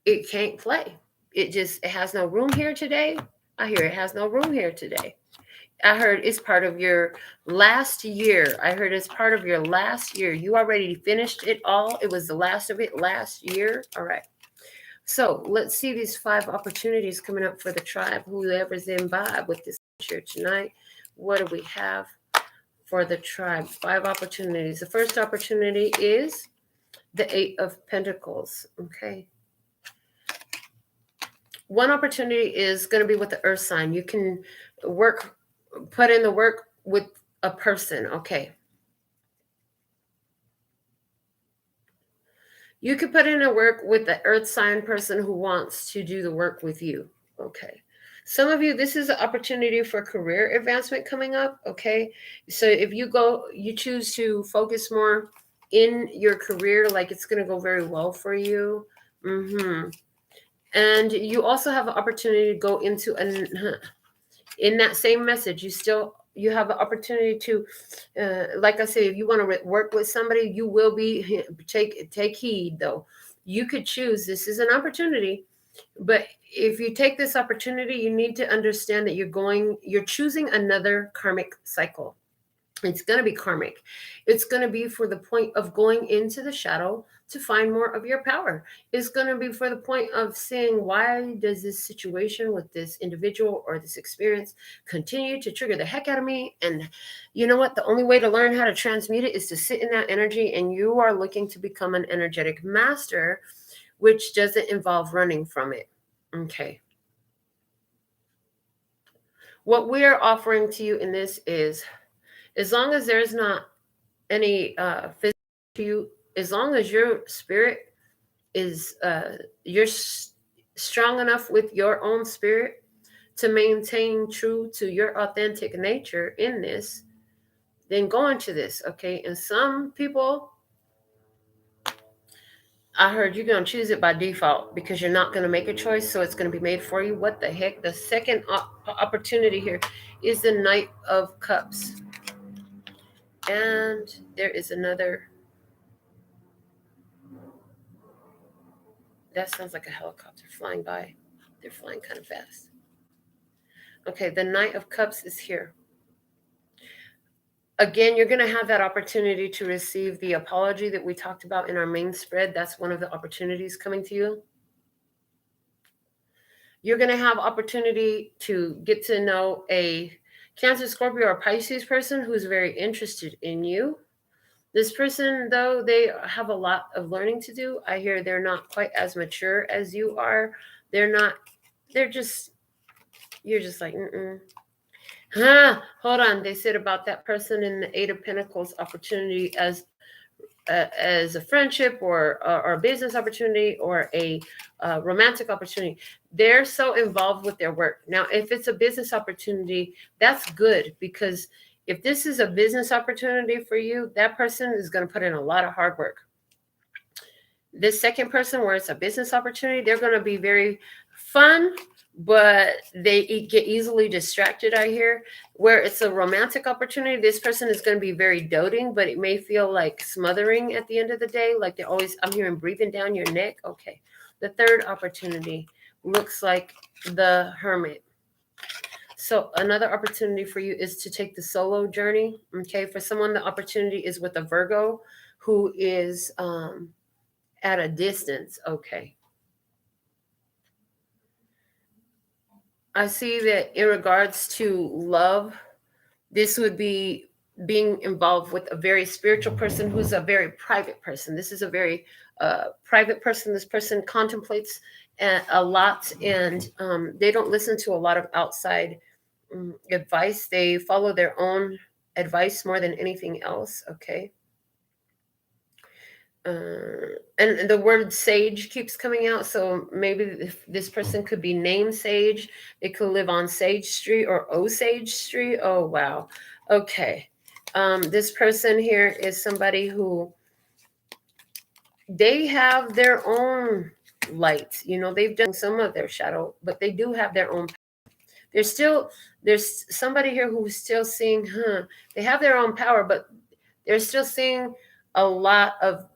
it can't play. It has no room here today. I hear it has no room here today. I heard it's part of your last year. I heard it's part of your last year. You already finished it all. It was the last of it last year. All right. So let's see these 5 opportunities coming up for the tribe. Whoever's in vibe with this here tonight. What do we have for the tribe? 5 opportunities. The first opportunity is the 8 of Pentacles. Okay. One opportunity is going to be with the earth sign. You can put in the work with a person. Okay. You could put in a work with the earth sign person who wants to do the work with you. Okay. Some of you, this is an opportunity for career advancement coming up. Okay. So if you choose to focus more in your career, like it's going to go very well for you. And you also have an opportunity to go into in that same message, you have an opportunity to, like I say, if you want to work with somebody, you will be, take heed though. You could choose, this is an opportunity, but if you take this opportunity, you need to understand that you're choosing another karmic cycle. It's going to be karmic. It's going to be for the point of going into the shadow to find more of your power. It's going to be for the point of saying, why does this situation with this individual or this experience continue to trigger the heck out of me? And you know what? The only way to learn how to transmute it is to sit in that energy, and you are looking to become an energetic master, which doesn't involve running from it. Okay. What we are offering to you in this is, as long as there's not any physical to you, as long as your spirit is you're strong enough with your own spirit to maintain true to your authentic nature in this, then go into this. Okay. And some people, I heard you're going to choose it by default because you're not going to make a choice, so it's going to be made for you. What the heck? The second opportunity here is the Knight of Cups. And there is another. That sounds like a helicopter flying by. They're flying kind of fast. Okay, the Knight of Cups is here. Again, you're going to have that opportunity to receive the apology that we talked about in our main spread. That's one of the opportunities coming to you. You're going to have opportunity to get to know a Cancer, Scorpio, or Pisces person who's very interested in you. This person, though, they have a lot of learning to do. I hear they're not quite as mature as you are. You're just like, hold on. They said about that person in the 8 of Pentacles opportunity as a friendship or a business opportunity or a romantic opportunity. They're so involved with their work. Now, if it's a business opportunity, that's good, because if this is a business opportunity for you, that person is going to put in a lot of hard work. This second person, where it's a business opportunity, they're going to be very fun, but they get easily distracted, I hear. Where it's a romantic opportunity, this person is going to be very doting, but it may feel like smothering at the end of the day. Like they're always, I'm hearing breathing down your neck. Okay. The third opportunity looks like the Hermit. So another opportunity for you is to take the solo journey. Okay. For someone, the opportunity is with a Virgo who is at a distance. Okay. I see that in regards to love, this would be being involved with a very spiritual person who's a very private person. This is a very private person. This person contemplates a lot, and they don't listen to a lot of outside advice. They follow their own advice more than anything else. Okay. And the word sage keeps coming out, so maybe if this person could be named Sage. They could live on Sage Street or Osage Street. Oh wow. Okay. This person here is somebody who, they have their own light. You know, they've done some of their shadow, but they do have their own. There's somebody here who's still seeing, they have their own power, but they're still seeing a lot of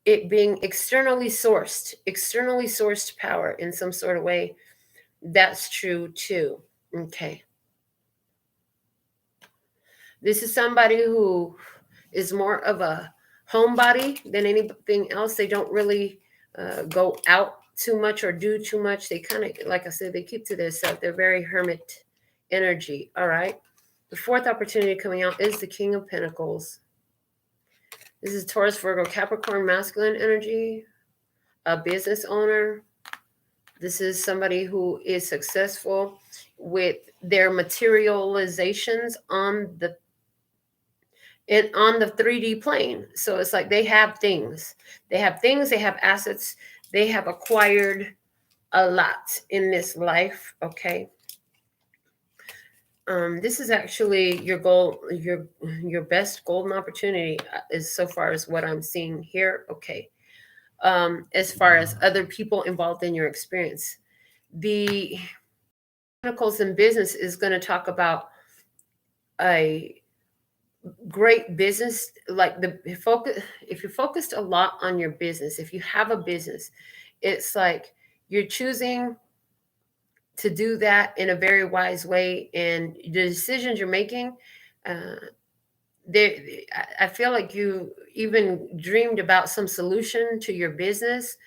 it being externally sourced power in some sort of way. That's true too. Okay. This is somebody who is more of a homebody than anything else. They don't really go out too much or do too much. They kind of, like I said, they keep to themselves. They're very hermit energy. All right. The fourth opportunity coming out is the King of Pentacles. This is Taurus, Virgo, Capricorn, masculine energy, a business owner. This is somebody who is successful with their materializations on the 3D plane. So it's like they have things. They have assets. They have acquired a lot in this life. Okay. This is actually your goal, your best golden opportunity is so far as what I'm seeing here. Okay. As far as other people involved in your experience, the Pentacles in business is going to talk about a great business, like the focus. If you're focused a lot on your business, if you have a business, it's like you're choosing to do that in a very wise way, and the decisions you're making, I feel like you even dreamed about some solution to your business,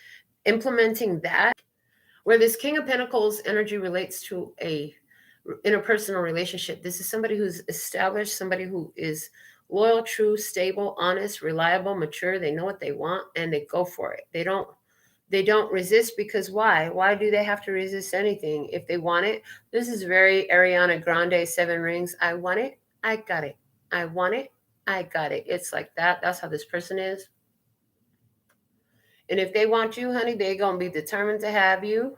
implementing that. Where this King of Pentacles energy relates to a interpersonal relationship. This is somebody who's established, somebody who is loyal, true, stable, honest, reliable, mature. They know what they want and they go for it. They don't resist, because why? Why do they have to resist anything if they want it? This is very Ariana Grande, 7 Rings. I want it. I got it. I want it. I got it. It's like that. That's how this person is. And if they want you, honey, they're going to be determined to have you.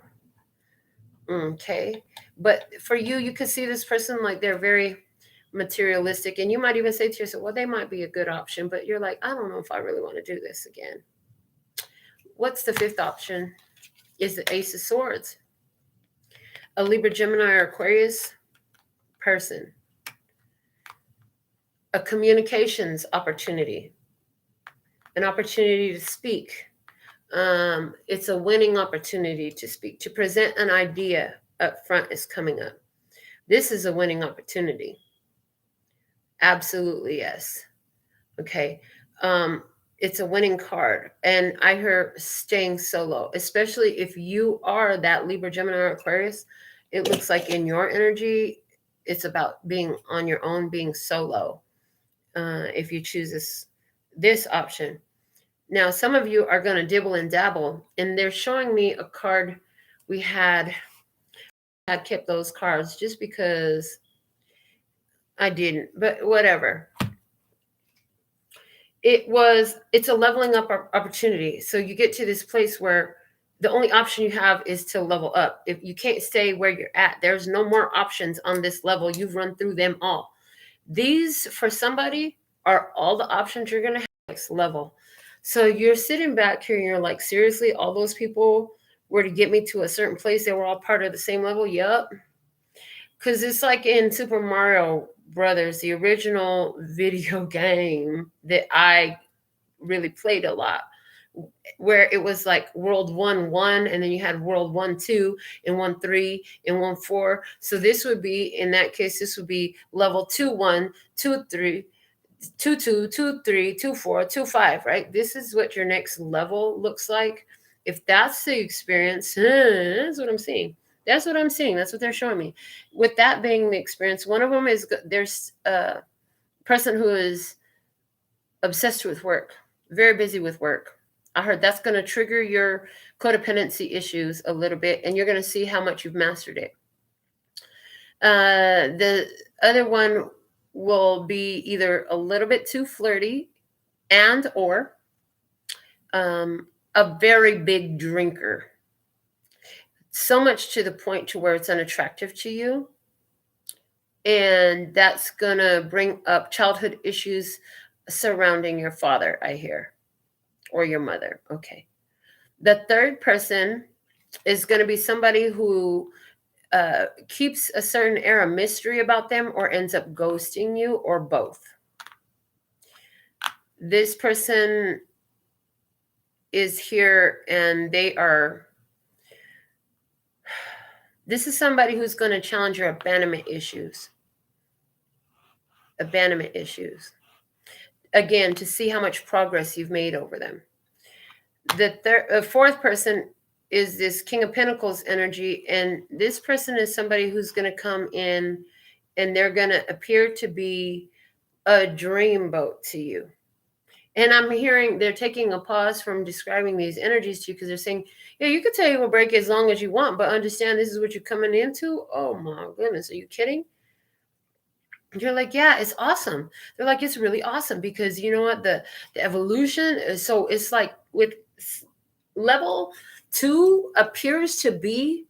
Okay. But for you, you could see this person like they're very materialistic. And you might even say to yourself, well, they might be a good option. But you're like, I don't know if I really want to do this again. What's the fifth option? Is the Ace of Swords. A Libra, Gemini, or Aquarius person. A communications opportunity. An opportunity to speak. It's a winning opportunity to speak. To present an idea up front is coming up. This is a winning opportunity. Absolutely, yes. Okay. It's a winning card. And I heard staying solo, especially if you are that Libra, Gemini, or Aquarius. It looks like in your energy, it's about being on your own, being solo. If you choose this option. Now, some of you are going to dibble and dabble, and they're showing me a card we had kept those cards just because I didn't, but whatever. It's a leveling up opportunity. So you get to this place where the only option you have is to level up. If you can't stay where you're at, there's no more options on this level. You've run through them all. These, for somebody, are all the options you're going to have next level. So you're sitting back here and you're like, seriously, all those people were to get me to a certain place. They were all part of the same level. Yep. Because it's like in Super Mario Brothers, the original video game that I really played a lot, where it was like World 1-1, and then you had World 1-2, and 1-3, and 1-4. So this would be, in that case, this would be level 2-1, 2-3, 2-2, 2-3, 2-4, 2-5, right? This is what your next level looks like. If that's the experience, that's what I'm seeing. That's what I'm seeing. That's what they're showing me. With that being the experience, one of them is there's a person who is obsessed with work, very busy with work. I heard that's going to trigger your codependency issues a little bit, and you're going to see how much you've mastered it. The other one will be either a little bit too flirty and or a very big drinker. So much to the point to where it's unattractive to you. And that's going to bring up childhood issues surrounding your father, I hear, or your mother. Okay. The third person is going to be somebody who keeps a certain air of mystery about them, or ends up ghosting you, or both. This person is here and this is somebody who's going to challenge your abandonment issues. Abandonment issues. Again, to see how much progress you've made over them. The fourth person is this King of Pentacles energy, and this person is somebody who's going to come in and they're going to appear to be a dreamboat to you. And I'm hearing they're taking a pause from describing these energies to you, because they're saying, yeah, you could take a break as long as you want, but understand this is what you're coming into. Oh my goodness, are you kidding? And you're like, yeah, it's awesome. They're like, it's really awesome, because you know what? The evolution is, so it's like with level 2 appears to be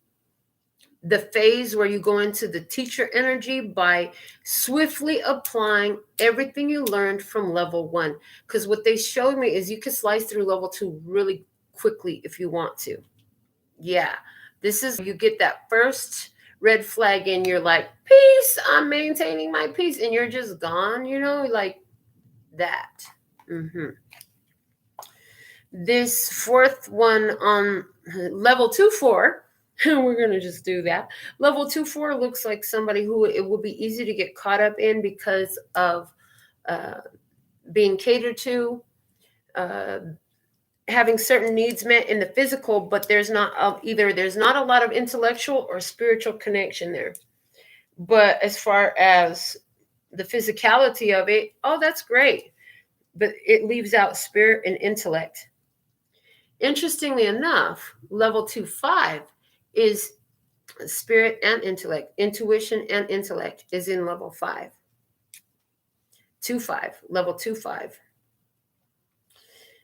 the phase where you go into the teacher energy by swiftly applying everything you learned from level 1. Because what they showed me is you can slice through level 2 really quickly if you want to. Yeah, this is, you get that first red flag and you're like, peace, I'm maintaining my peace, and you're just gone, you know, like that. This fourth one on level 2-4, we're going to just do that. Level 2-4 looks like somebody who it will be easy to get caught up in because of being catered to, having certain needs met in the physical, but there's not there's not a lot of intellectual or spiritual connection there. But as far as the physicality of it, oh, that's great. But it leaves out spirit and intellect. Interestingly enough, level 2-5 is spirit and intellect. Intuition and intellect is in level 5. 2-5, level 2-5.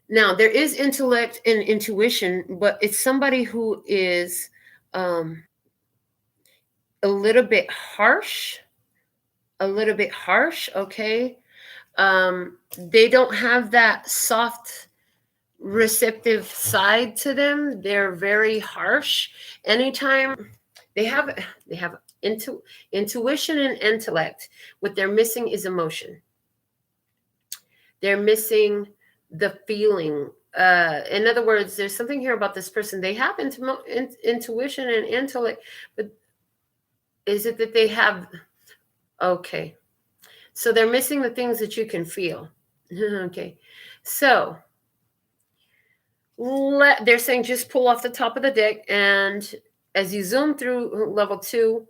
Now, there is intellect and intuition, but it's somebody who is a little bit harsh. Okay? They don't have that soft, receptive side to them. They're very harsh. Anytime they have intuition and intellect, what they're missing is emotion. They're missing the feeling. In other words, there's something here about this person. They have intuition and intellect, but is it that they have, okay, so they're missing the things that you can feel. Okay, so they're saying just pull off the top of the deck, and as you zoom through level 2-1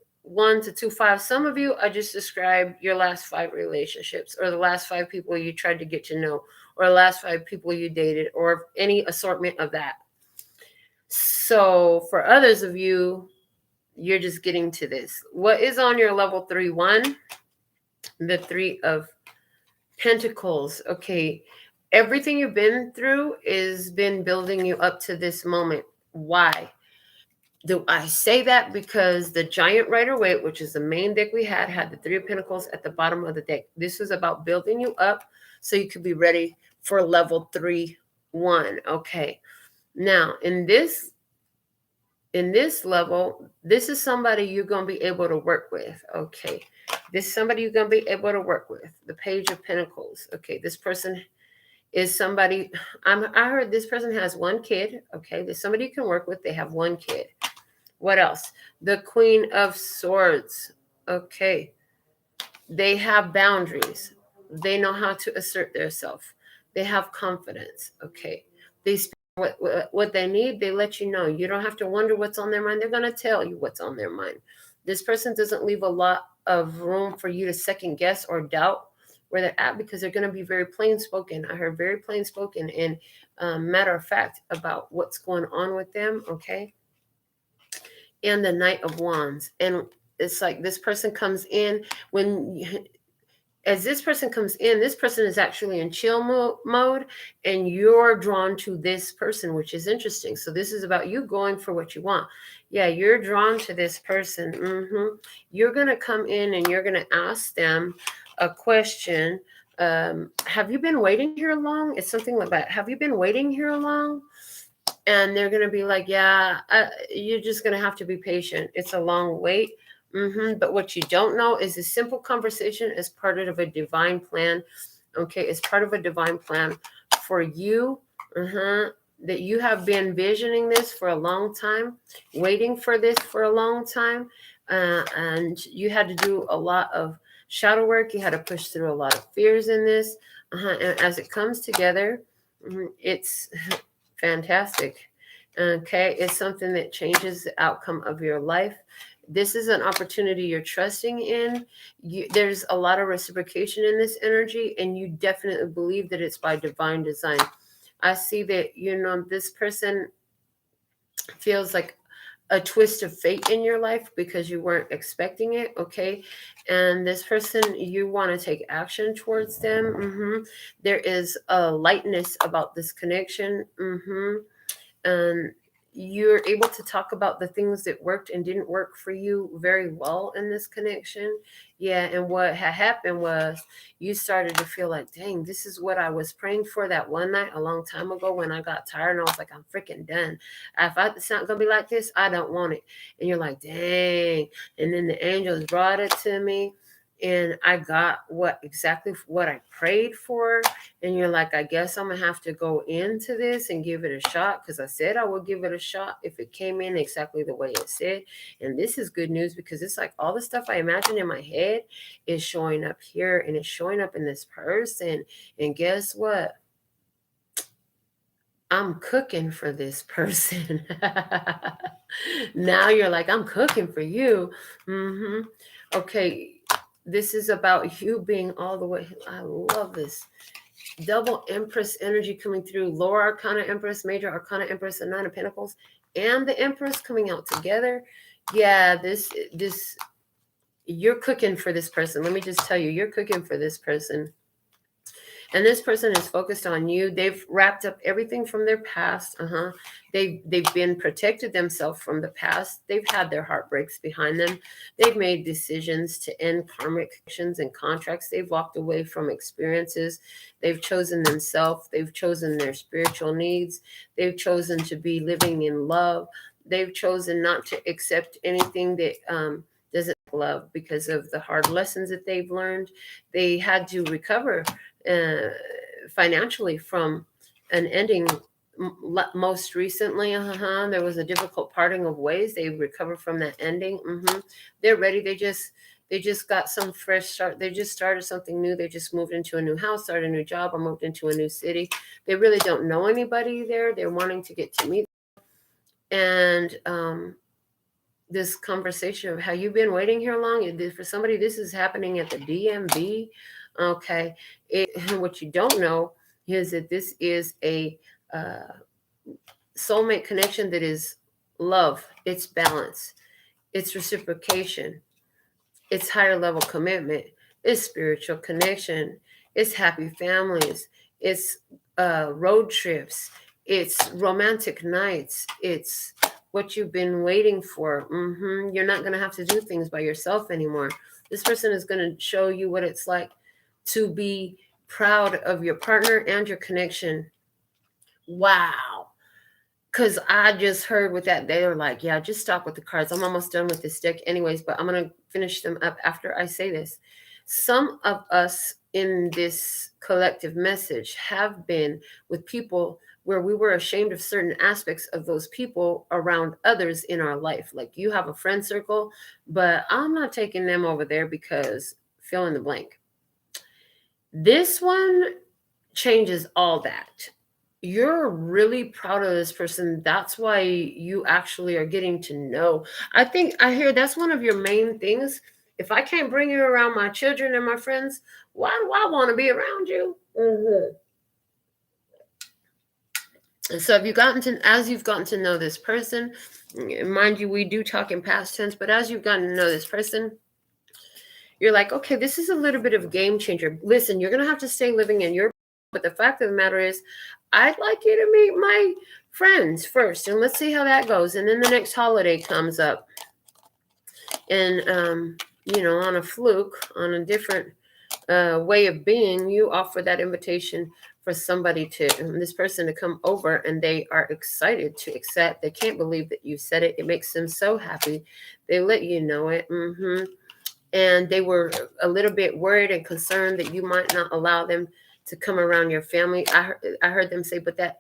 to 2-5, some of you, I just described your last 5 relationships, or the last 5 people you tried to get to know, or the last 5 people you dated, or any assortment of that. So for others of you, you're just getting to this. What is on your level 3-1? The 3 of Pentacles. Okay. Everything you've been through has been building you up to this moment. Why do I say that? Because the Giant Rider-Waite, which is the main deck we had the 3 of Pentacles at the bottom of the deck. This is about building you up so you could be ready for level 3-1. Okay. Now, in this level, this is somebody you're going to be able to work with. Okay. This is somebody you're going to be able to work with. The Page of Pentacles. Okay. This person is somebody, I heard this person has 1 kid. Okay. There's somebody you can work with. They have 1 kid. What else? The Queen of Swords. Okay. They have boundaries. They know how to assert themselves. They have confidence. Okay. They speak what they need. They let you know. You don't have to wonder what's on their mind. They're going to tell you what's on their mind. This person doesn't leave a lot of room for you to second guess or doubt where they're at, because they're going to be very plain spoken. I heard very plain spoken and matter of fact about what's going on with them. Okay. And the Knight of Wands. And it's like this person comes in as this person comes in, this person is actually in chill mode, and you're drawn to this person, which is interesting. So this is about you going for what you want. Yeah, you're drawn to this person. You're going to come in and you're going to ask them a question. Have you been waiting here long? It's something like that. Have you been waiting here long? And they're going to be like, yeah, you're just going to have to be patient. It's a long wait. But what you don't know is a simple conversation is part of a divine plan. Okay, it's part of a divine plan for you. That you have been visioning this for a long time, waiting for this for a long time. And you had to do a lot of shadow work. You had to push through a lot of fears in this. And as it comes together, it's fantastic. Okay, it's something that changes the outcome of your life. This is an opportunity you're trusting in. There's a lot of reciprocation in this energy, and you definitely believe that it's by divine design. I see that, this person feels like a twist of fate in your life because you weren't expecting it. Okay, and this person, you want to take action towards them. There is a lightness about this connection. And you're able to talk about the things that worked and didn't work for you very well in this connection. Yeah, and what had happened was you started to feel like, dang, this is what I was praying for that one night a long time ago when I got tired and I was like, I'm freaking done. It's not going to be like this, I don't want it. And you're like, dang. And then the angels brought it to me. And I got exactly what I prayed for. And you're like, I guess I'm going to have to go into this and give it a shot, because I said I would give it a shot if it came in exactly the way it said. And this is good news, because it's like all the stuff I imagine in my head is showing up here, and it's showing up in this person. And guess what? I'm cooking for this person. Now you're like, I'm cooking for you. Okay. This is about you being all the way. I love this. Double Empress energy coming through. Lower Arcana Empress, Major Arcana Empress, and Nine of Pentacles, and the Empress coming out together. Yeah, this you're cooking for this person. Let me just tell you, you're cooking for this person. And this person is focused on you. They've wrapped up everything from their past. They've been protected themselves from the past. They've had their heartbreaks behind them. They've made decisions to end karmic connections and contracts. They've walked away from experiences. They've chosen themselves. They've chosen their spiritual needs. They've chosen to be living in love. They've chosen not to accept anything that doesn't love, because of the hard lessons that they've learned. They had to recover financially from an ending. Most recently, there was a difficult parting of ways. They recovered from that ending. They're ready. They just got some fresh start. They just started something new. They just moved into a new house, started a new job, or moved into a new city. They really don't know anybody there. They're wanting to get to meet. And this conversation of how you've been waiting here long, for somebody, this is happening at the DMV. Okay. What you don't know is that this is a soulmate connection that is love. It's balance. It's reciprocation. It's higher level commitment. It's spiritual connection. It's happy families. It's road trips. It's romantic nights. It's what you've been waiting for. You're not going to have to do things by yourself anymore. This person is going to show you what it's like to be proud of your partner and your connection. Wow. Because I just heard with that, they were like, yeah, just stop with the cards. I'm almost done with this deck anyways, but I'm going to finish them up after I say this. Some of us in this collective message have been with people where we were ashamed of certain aspects of those people around others in our life. Like, you have a friend circle, but I'm not taking them over there because fill in the blank. This one changes all that. You're really proud of this person. That's why you actually are getting to know. I hear that's one of your main things. If I can't bring you around my children and my friends, why do I want to be around you? And so as you've gotten to know this person, mind you, we do talk in past tense, but as you've gotten to know this person, you're like, okay, this is a little bit of a game changer. Listen, you're going to have to stay living in your, but the fact of the matter is, I'd like you to meet my friends first, and let's see how that goes. And then the next holiday comes up, and, on a fluke, on a different way of being, you offer that invitation for somebody this person to come over, and they are excited to accept. They can't believe that you said it. It makes them so happy. They let you know it. And they were a little bit worried and concerned that you might not allow them to come around your family. I heard them say, but that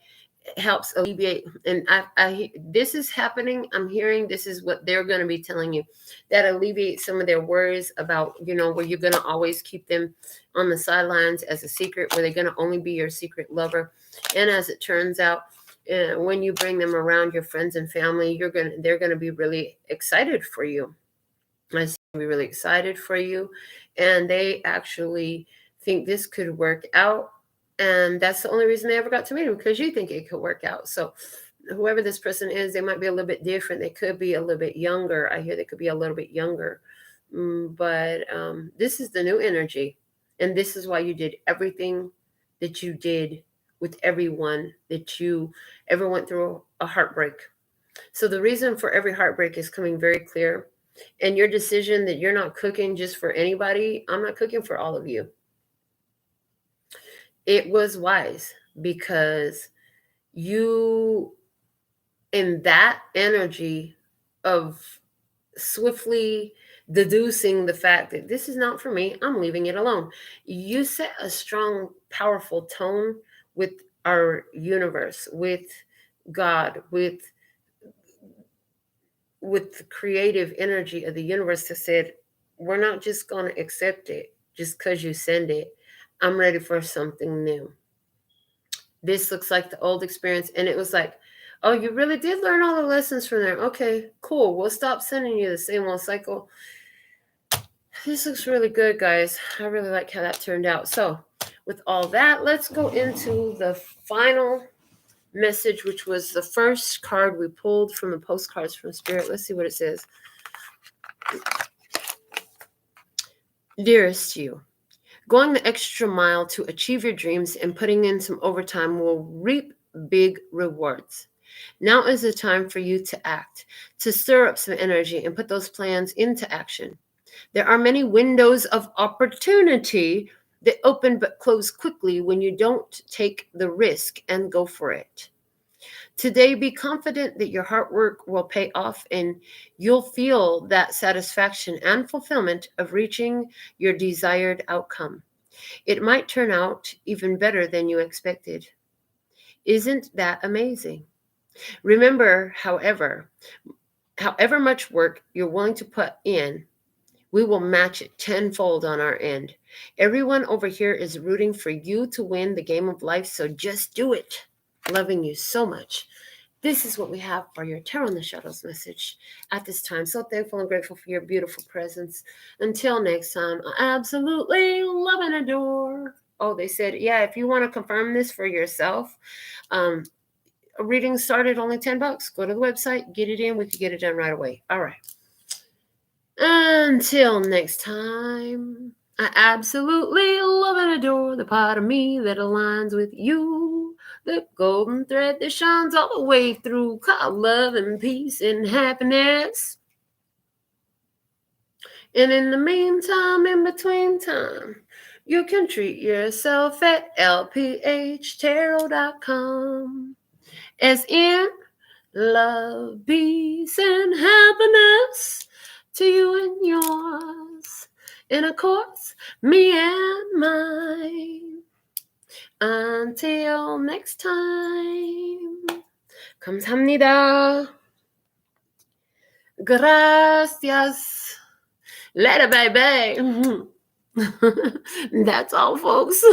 helps alleviate. And this is happening. I'm hearing this is what they're going to be telling you, that alleviates some of their worries about, where you're going to always keep them on the sidelines as a secret, where they're going to only be your secret lover. And as it turns out, when you bring them around your friends and family, they're going to be really excited for you. I see them be really excited for you, and they actually think this could work out. And that's the only reason they ever got to meet him, because you think it could work out. So whoever this person is, they might be a little bit different. They could be a little bit younger. I hear they could be a little bit younger. But this is the new energy. And this is why you did everything that you did with everyone that you ever went through a heartbreak. So the reason for every heartbreak is coming very clear. And your decision that you're not cooking just for anybody, I'm not cooking for all of you. It was wise, because you, in that energy of swiftly deducing the fact that this is not for me, I'm leaving it alone, you set a strong, powerful tone with our universe, with God, with the creative energy of the universe, that said, we're not just going to accept it just because you send it. I'm ready for something new. This looks like the old experience. And it was like, oh, you really did learn all the lessons from there. Okay, cool. We'll stop sending you the same old cycle. This looks really good, guys. I really like how that turned out. So with all that, let's go into the final message, which was the first card we pulled from the postcards from Spirit. Let's see what it says. Dearest you, going the extra mile to achieve your dreams and putting in some overtime will reap big rewards. Now is the time for you to act, to stir up some energy and put those plans into action. There are many windows of opportunity that open but close quickly when you don't take the risk and go for it. Today, be confident that your hard work will pay off, and you'll feel that satisfaction and fulfillment of reaching your desired outcome. It might turn out even better than you expected. Isn't that amazing? Remember, however much work you're willing to put in, we will match it tenfold on our end. Everyone over here is rooting for you to win the game of life, so just do it. Loving you so much. This is what we have for your Tarot in the Shadows message at this time. So thankful and grateful for your beautiful presence. Until next time, I absolutely love and adore. Oh, they said, yeah, if you want to confirm this for yourself, a reading started only $10. Go to the website, get it in. We can get it done right away. All right. Until next time, I absolutely love and adore the part of me that aligns with you. The golden thread that shines all the way through, called love and peace and happiness. And in the meantime, in between time, you can treat yourself at LPHtarot.com. As in, love, peace, and happiness to you and yours. And of course, me and mine. Until next time. 감사합니다. Gracias. Later, baby. That's all, folks.